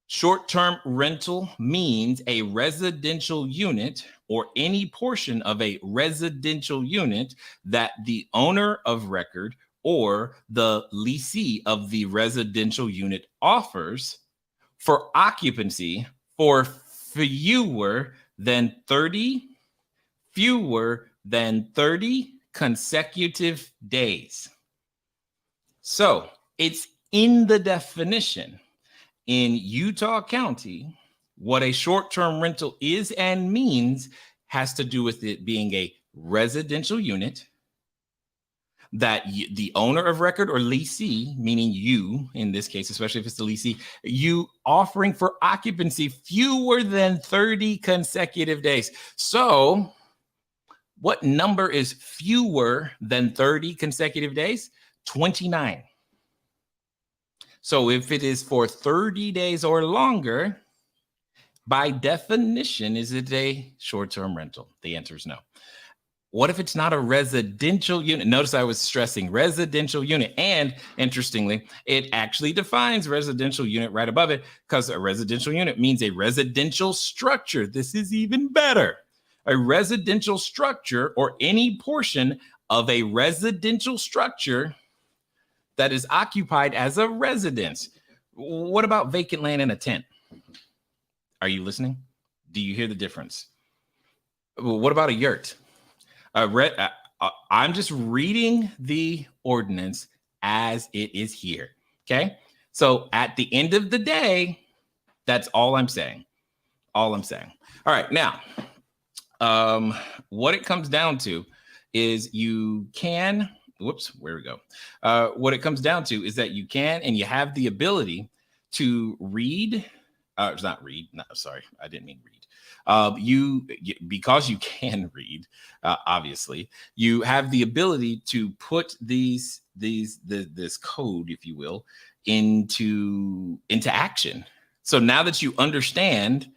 Short-term rental means a residential unit or any portion of a residential unit that the owner of record or the leasee of the residential unit offers for occupancy for fewer than 30 consecutive days. So it's in the definition. In Utah County, what a short-term rental is and means has to do with it being a residential unit that the owner of record or leasee, meaning you, in this case, especially if it's the leasee, you offering for occupancy fewer than 30 consecutive days. So what number is fewer than 30 consecutive days? 29. So if it is for 30 days or longer, by definition, is it a short-term rental? The answer is no. What if it's not a residential unit? Notice I was stressing residential unit. And interestingly, it actually defines residential unit right above it, because a residential unit means a residential structure. This is even better. A residential structure or any portion of a residential structure that is occupied as a residence. What about vacant land in a tent? Are you listening? Do you hear the difference? What about a yurt? I'm just reading the ordinance as it is here. Okay. So at the end of the day, that's all I'm saying. All I'm saying. All right. Now, what it comes down to is you can, where we go. What it comes down to is that you can and you have the ability to read. It's not read. No, sorry, I didn't mean read. Because you can read, obviously, you have the ability to put this code, if you will, into action. So now that you understand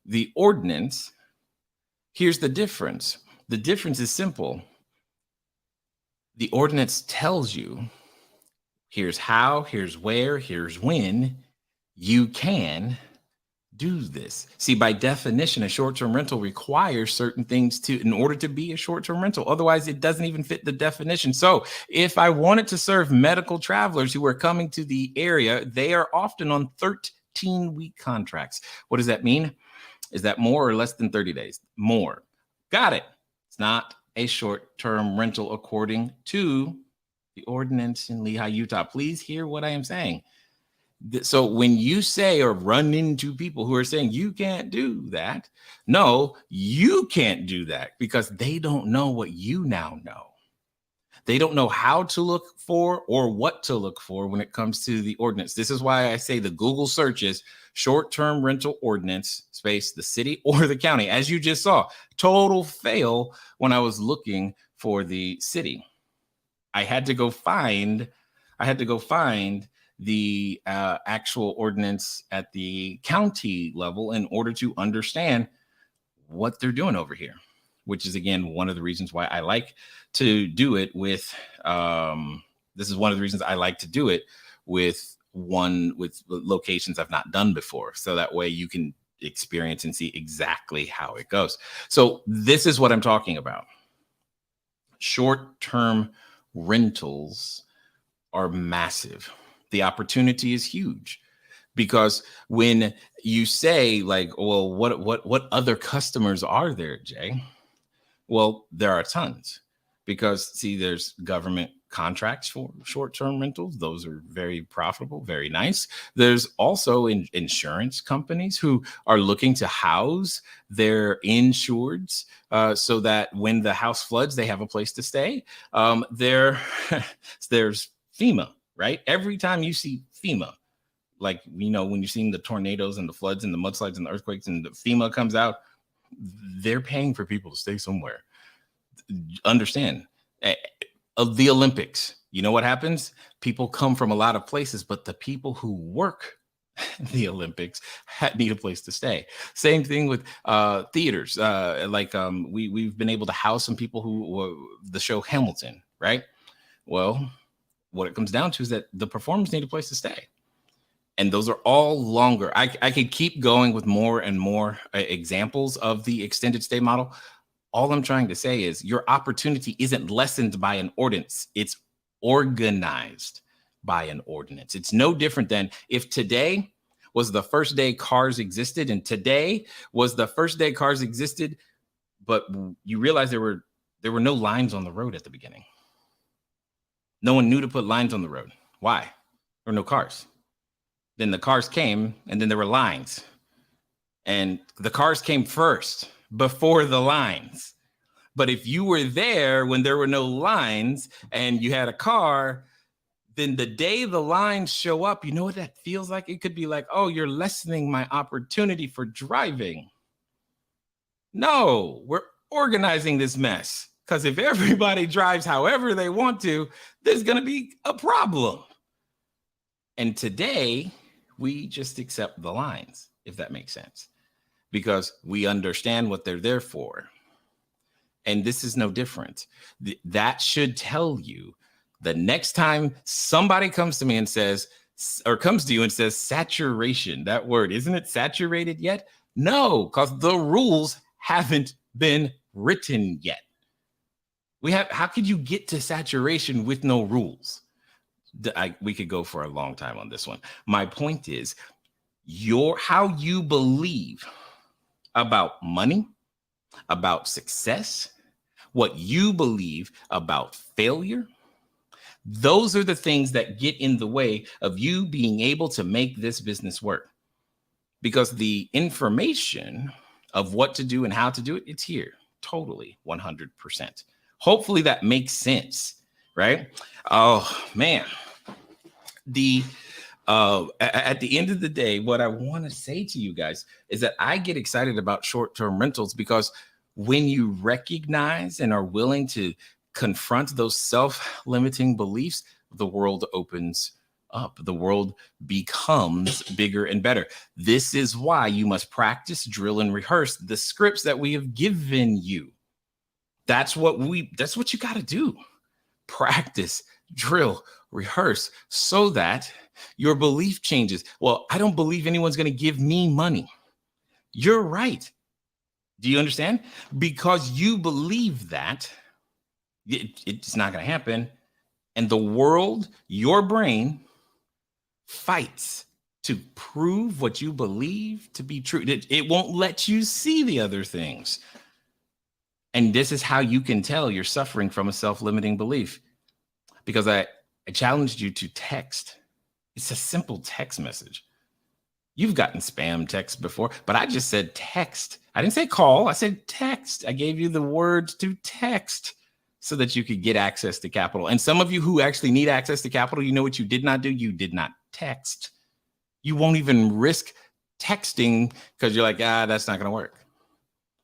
the ordinance, here's the difference. The difference is simple. The ordinance tells you here's how, here's where, here's when you can do this. See, by definition, a short-term rental requires certain things in order to be a short-term rental. Otherwise, it doesn't even fit the definition. So if I wanted to serve medical travelers who are coming to the area, they are often on 13-week contracts. What does that mean? Is that more or less than 30 days? More. Got it. It's not a short-term rental according to the ordinance in Lehigh, Utah. Please hear what I am saying. So when you say or run into people who are saying you can't do that, no, you can't do that because they don't know what you now know. They don't know how to look for or what to look for when it comes to the ordinance. This is why I say the Google search is short-term rental ordinance space, the city or the county. As you just saw, total fail when I was looking for the city. I had to go find the actual ordinance at the county level in order to understand what they're doing over here, which is, again, one of the reasons why I like to do it with, this is one of the reasons I like to do it with locations I've not done before. So that way you can experience and see exactly how it goes. So this is what I'm talking about. Short-term rentals are massive. The opportunity is huge because when you say like, well, what other customers are there, Jay? Well, there are tons because see, there's government contracts for short-term rentals. Those are very profitable, very nice. There's also insurance companies who are looking to house their insureds so that when the house floods, they have a place to stay. There's FEMA. Right? Every time you see FEMA, like, you know, when you're seeing the tornadoes and the floods and the mudslides and the earthquakes and the FEMA comes out, they're paying for people to stay somewhere. Understand, of the Olympics, you know what happens? People come from a lot of places, but the people who work the Olympics need a place to stay. Same thing with theaters. We've been able to house some people who the show Hamilton, right? Well, what it comes down to is that the performers need a place to stay. And those are all longer. I could keep going with more and more examples of the extended stay model. All I'm trying to say is your opportunity isn't lessened by an ordinance. It's organized by an ordinance. It's no different than if today was the first day cars existed and today was the first day cars existed, but you realize there were no lines on the road at the beginning. No one knew to put lines on the road. Why? There were no cars. Then the cars came, and then there were lines. And the cars came first before the lines. But if you were there when there were no lines and you had a car, then the day the lines show up, you know what that feels like? It could be like, oh, you're lessening my opportunity for driving. No, we're organizing this mess. Because if everybody drives however they want to, there's going to be a problem. And today, we just accept the lines, if that makes sense, because we understand what they're there for. And this is no different. That should tell you the next time somebody comes to me and says, or comes to you and says, saturation, that word, isn't it saturated yet? No, because the rules haven't been written yet. How could you get to saturation with no rules? we could go for a long time on this one. My point is how you believe about money, about success, what you believe about failure. Those are the things that get in the way of you being able to make this business work. Because the information of what to do and how to do it, it's here, totally, 100%. Hopefully that makes sense, right? Oh, man. At the end of the day, what I want to say to you guys is that I get excited about short-term rentals because when you recognize and are willing to confront those self-limiting beliefs, the world opens up. The world becomes bigger and better. This is why you must practice, drill, and rehearse the scripts that we have given you. That's what you got to do. Practice, drill, rehearse, so that your belief changes. Well, I don't believe anyone's going to give me money. You're right. Do you understand? Because you believe that, it's not going to happen. And the world, your brain, fights to prove what you believe to be true. It won't let you see the other things. And this is how you can tell you're suffering from a self-limiting belief. Because I challenged you to text. It's a simple text message. You've gotten spam text before, but I just said text. I didn't say call. I said text. I gave you the words to text so that you could get access to capital. And some of you who actually need access to capital, you know what you did not do? You did not text. You won't even risk texting because you're like, that's not going to work.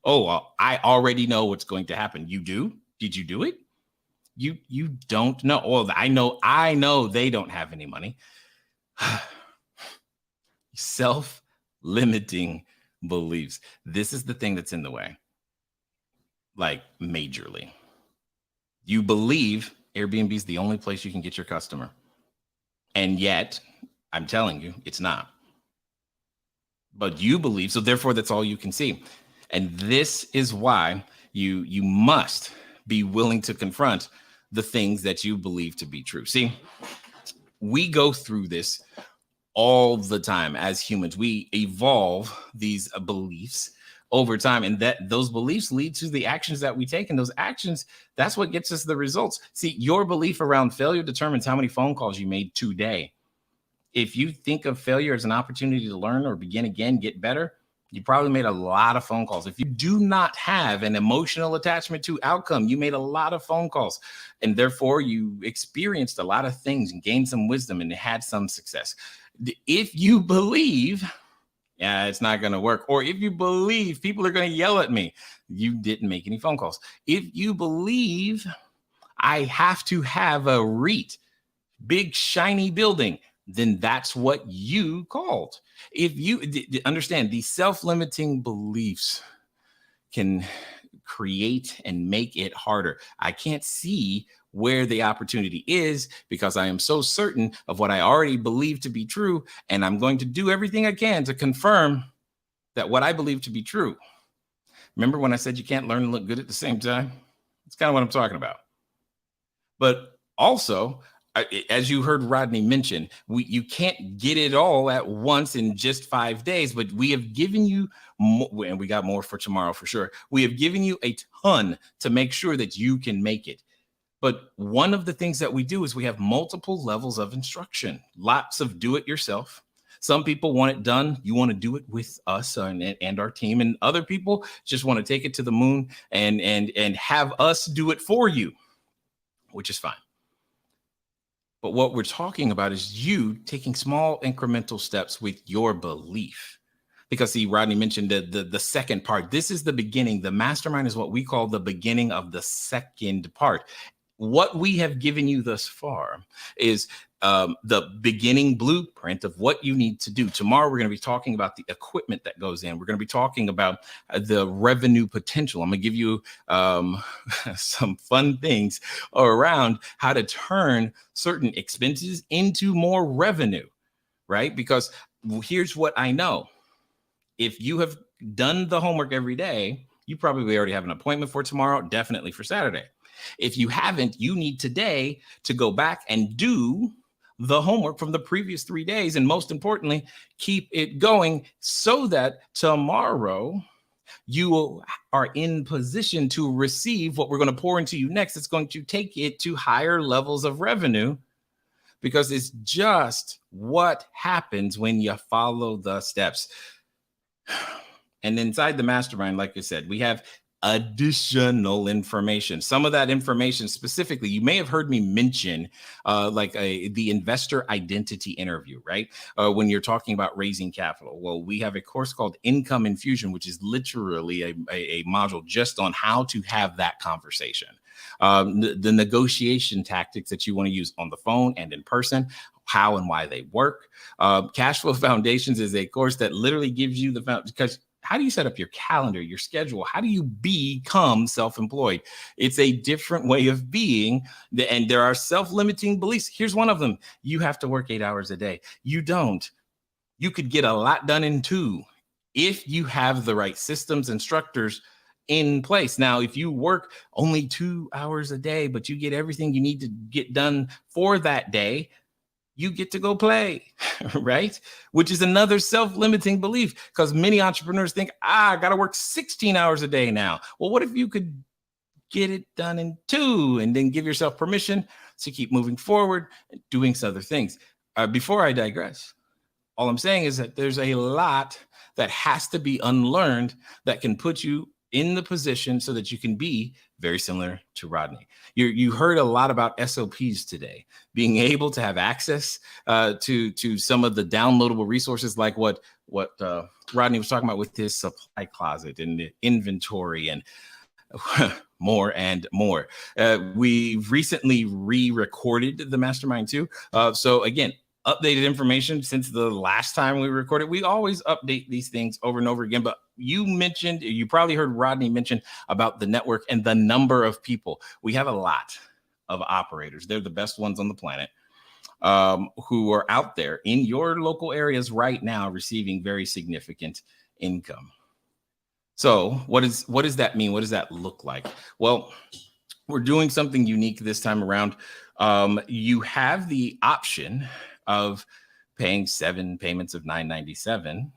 Oh, well, I already know what's going to happen. You do? Did you do it? You don't know. Well, I know they don't have any money. Self-limiting beliefs. This is the thing that's in the way. Like majorly. You believe Airbnb is the only place you can get your customer. And yet, I'm telling you, it's not. But you believe, so therefore that's all you can see. And this is why you must be willing to confront the things that you believe to be true. See, we go through this all the time as humans. We evolve these beliefs over time, and that those beliefs lead to the actions that we take, and those actions, that's what gets us the results. See, your belief around failure determines how many phone calls you made today. If you think of failure as an opportunity to learn or begin again, get better, you probably made a lot of phone calls. If you do not have an emotional attachment to outcome, you made a lot of phone calls, and therefore you experienced a lot of things and gained some wisdom and had some success. If you believe, it's not going to work, or if you believe people are going to yell at me, you didn't make any phone calls. If you believe I have to have a REIT, big shiny building, then that's what you called. If you understand, these self-limiting beliefs can create and make it harder. I can't see where the opportunity is because I am so certain of what I already believe to be true, and I'm going to do everything I can to confirm that what I believe to be true. Remember when I said you can't learn and look good at the same time? That's kind of what I'm talking about. But also, as you heard Rodney mention, you can't get it all at once in just 5 days, but we have given you more, and we got more for tomorrow for sure. We have given you a ton to make sure that you can make it. But one of the things that we do is we have multiple levels of instruction, lots of do it yourself. Some people want it done. You want to do it with us and our team, and other people just want to take it to the moon and have us do it for you, which is fine. But what we're talking about is you taking small incremental steps with your belief. Because see, Rodney mentioned the second part. This is the beginning. The mastermind is what we call the beginning of the second part. What we have given you thus far is the beginning blueprint of what you need to do. Tomorrow, we're going to be talking about the equipment that goes in. We're going to be talking about the revenue potential. I'm going to give you some fun things around how to turn certain expenses into more revenue, right? Because here's what I know. If you have done the homework every day, you probably already have an appointment for tomorrow, definitely for Saturday. If you haven't, you need today to go back and do the homework from the previous 3 days. And most importantly, keep it going so that tomorrow you are in position to receive what we're going to pour into you next. It's going to take it to higher levels of revenue, because it's just what happens when you follow the steps. And inside the mastermind, like I said, we have additional information. Some of that information specifically, you may have heard me mention the investor identity interview, right? When you're talking about raising capital. Well, we have a course called Income Infusion, which is literally a module just on how to have that conversation. The negotiation tactics that you want to use on the phone and in person, how and why they work. Cashflow Foundations is a course that literally gives you because how do you set up your calendar, your schedule? How do you become self-employed? It's a different way of being, and there are self-limiting beliefs. Here's one of them. You have to work 8 hours a day. You don't. You could get a lot done in 2 if you have the right systems and structures in place. Now, if you work only 2 hours a day, but you get everything you need to get done for that day, you get to go play, right? Which is another self-limiting belief, because many entrepreneurs think, I got to work 16 hours a day now. Well, what if you could get it done in 2 and then give yourself permission to keep moving forward and doing some other things? Before I digress, all I'm saying is that there's a lot that has to be unlearned that can put you in the position so that you can be very similar to Rodney. You heard a lot about SOPs today, being able to have access to some of the downloadable resources, like what Rodney was talking about with his supply closet and the inventory and more and more. We recently re-recorded the Mastermind too. So again, updated information since the last time we recorded. We always update these things over and over again, but you probably heard Rodney mention about the network and the number of people. We have a lot of operators. They're the best ones on the planet, who are out there in your local areas right now receiving very significant income. So what does that mean? What does that look like? Well, we're doing something unique this time around. You have the option of paying 7 payments of $9.97,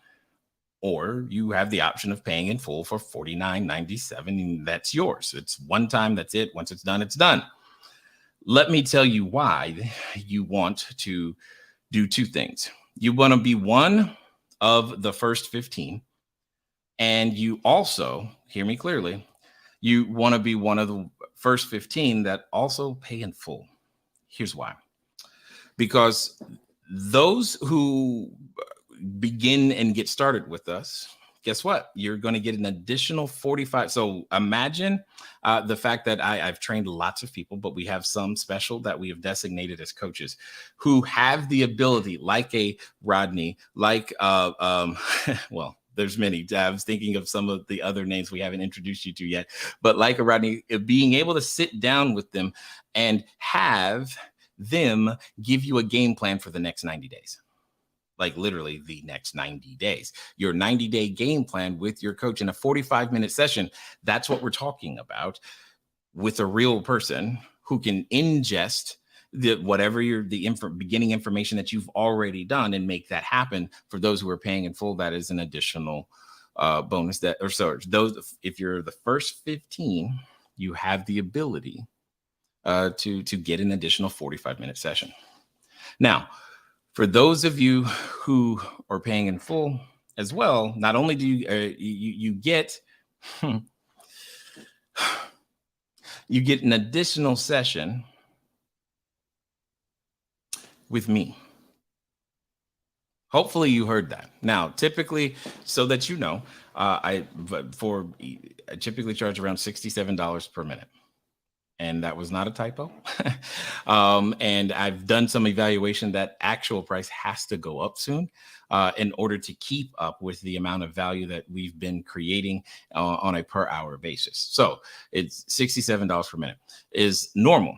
or you have the option of paying in full for $49.97, and that's yours. It's one time, that's it. Once it's done, it's done. Let me tell you why you want to do 2 things. You want to be one of the first 15, and you also, hear me clearly, you want to be one of the first 15 that also pay in full. Here's why. Because those who begin and get started with us, guess what? You're going to get an additional 45. So imagine the fact that I've trained lots of people, but we have some special that we have designated as coaches who have the ability, like a Rodney, like, well, there's many. I was thinking of some of the other names we haven't introduced you to yet, but like a Rodney, being able to sit down with them and have them give you a game plan for the next 90 days. Like literally the next 90 days, your 90-day game plan with your coach in a 45-minute session. That's what we're talking about, with a real person who can ingest the beginning information that you've already done and make that happen. For those who are paying in full, that is an additional bonus. If you're the first 15, you have the ability to get an additional 45-minute session. Now, for those of you who are paying in full as well, not only do you get you get an additional session with me. Hopefully you heard that. Now, typically, so that you know, I typically charge around $67 per minute. And that was not a typo. And I've done some evaluation that actual price has to go up soon in order to keep up with the amount of value that we've been creating on a per hour basis. So it's $67 per minute is normal.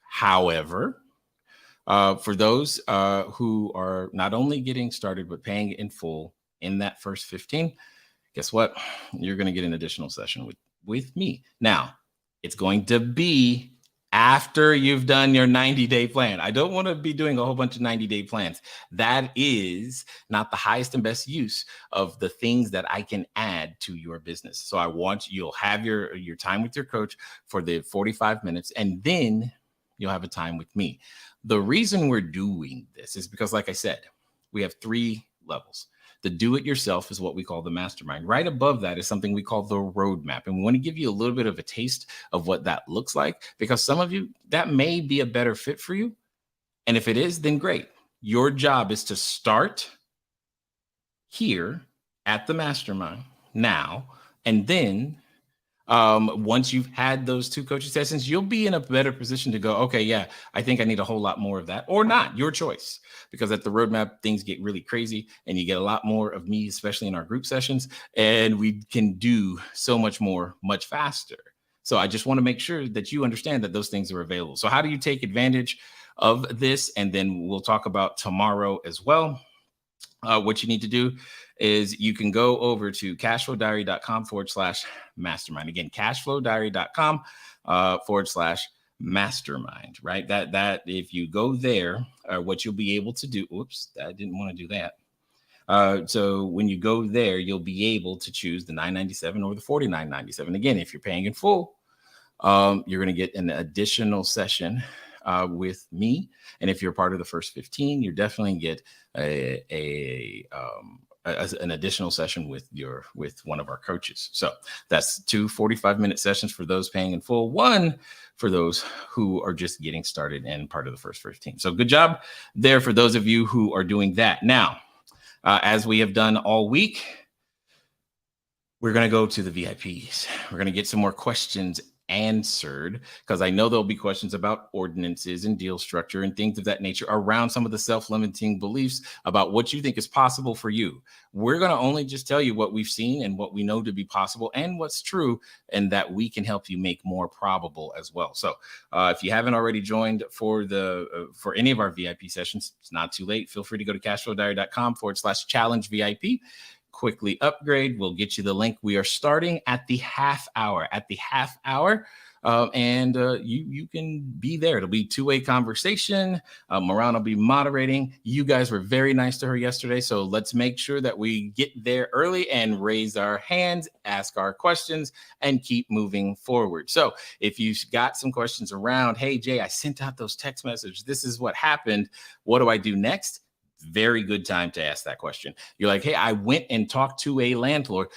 However, for those who are not only getting started, but paying in full in that first 15, guess what? You're going to get an additional session with me. Now, it's going to be after you've done your 90-day plan. I don't want to be doing a whole bunch of 90-day plans. That is not the highest and best use of the things that I can add to your business. So I want you'll have your time with your coach for the 45 minutes, and then you'll have a time with me. The reason we're doing this is because, like I said, we have 3 levels. The do-it-yourself is what we call the mastermind. Right above that is something we call the roadmap. And we want to give you a little bit of a taste of what that looks like, because some of you, that may be a better fit for you. And if it is, then great. Your job is to start here at the mastermind now, and then once you've had those 2 coaching sessions, you'll be in a better position to go, okay, yeah, I think I need a whole lot more of that, or not, your choice. Because at the roadmap, things get really crazy and you get a lot more of me, especially in our group sessions, and we can do so much more, much faster. So I just want to make sure that you understand that those things are available. So how do you take advantage of this? And then we'll talk about tomorrow as well. What you need to do is you can go over to cashflowdiary.com/mastermind. Again, cashflowdiary.com/mastermind, right? That if you go there, what you'll be able to do, oops, I didn't want to do that. So when you go there, you'll be able to choose the $9.97 or the $49.97. Again, if you're paying in full, you're going to get an additional session with me. And if you're part of the first 15, you definitely get an additional session with one of our coaches. So that's 2 45-minute sessions for those paying in full, 1 for those who are just getting started and part of the first 15. So good job there for those of you who are doing that. Now, as we have done all week, we're going to go to the VIPs. We're going to get some more questions answered, because I know there'll be questions about ordinances and deal structure and things of that nature around some of the self-limiting beliefs about what you think is possible for you. We're going to only just tell you what we've seen and what we know to be possible and what's true, and that we can help you make more probable as well. So if you haven't already joined for any of our VIP sessions, it's not too late. Feel free to go to cashflowdiary.com/challenge VIP. Quickly upgrade. We'll get you the link. We are starting at the half hour. And you can be there. It'll be two-way conversation. Moran will be moderating. You guys were very nice to her yesterday, so let's make sure that we get there early and raise our hands, ask our questions, and keep moving forward. So if you've got some questions around, hey, Jay, I sent out those text messages. This is what happened. What do I do next? Very good time to ask that question. You're like, hey, I went and talked to a landlord.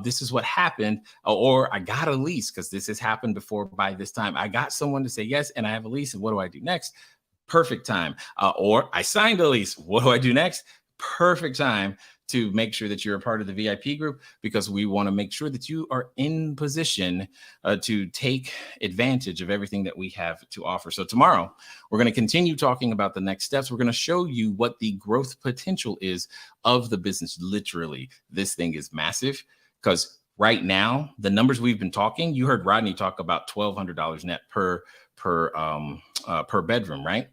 This is what happened. Or I got a lease, because this has happened before by this time. I got someone to say yes, and I have a lease. And what do I do next? Perfect time. Or I signed a lease. What do I do next? Perfect time to make sure that you're a part of the VIP group, because we want to make sure that you are in position to take advantage of everything that we have to offer. So tomorrow, we're going to continue talking about the next steps. We're going to show you what the growth potential is of the business. Literally, this thing is massive, because right now, the numbers we've been talking, you heard Rodney talk about $1,200 net per bedroom, right?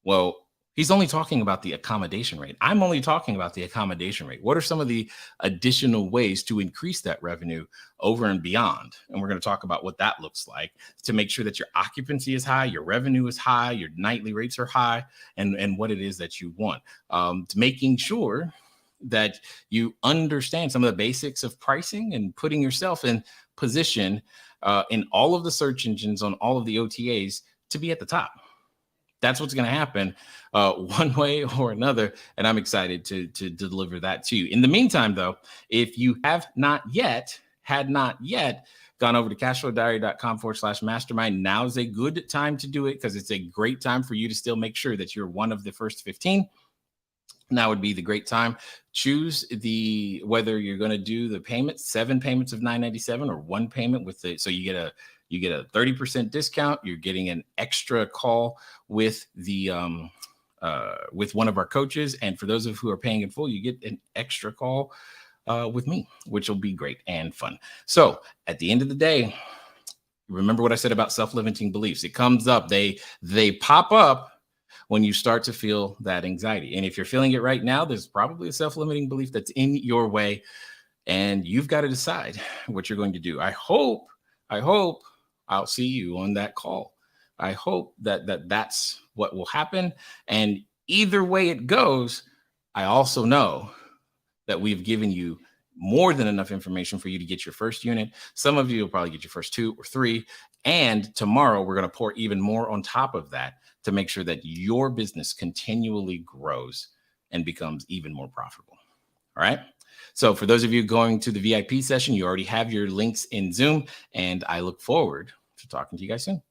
Well, he's only talking about the accommodation rate. I'm only talking about the accommodation rate. What are some of the additional ways to increase that revenue over and beyond? And we're going to talk about what that looks like to make sure that your occupancy is high, your revenue is high, your nightly rates are high, and what it is that you want. To making sure that you understand some of the basics of pricing and putting yourself in position in all of the search engines on all of the OTAs to be at the top. That's what's going to happen one way or another. And I'm excited to deliver that to you. In the meantime, though, if you had not yet gone over to cashflowdiary.com/mastermind, now is a good time to do it, because it's a great time for you to still make sure that you're one of the first 15. Now would be the great time. Choose whether you're going to do the payments, 7 payments of $9.97 or 1 payment so you get a 30% discount. You're getting an extra call with one of our coaches. And for those of who are paying in full, you get an extra call with me, which will be great and fun. So at the end of the day, remember what I said about self-limiting beliefs. It comes up. They pop up when you start to feel that anxiety. And if you're feeling it right now, there's probably a self-limiting belief that's in your way, and you've got to decide what you're going to do. I hope I'll see you on that call I hope that's what will happen. And either way it goes, I also know that we've given you more than enough information for you to get your first unit. Some of you will probably get your first 2 or 3. And tomorrow we're going to pour even more on top of that to make sure that your business continually grows and becomes even more profitable. All right. So for those of you going to the VIP session, you already have your links in Zoom, and I look forward to talking to you guys soon.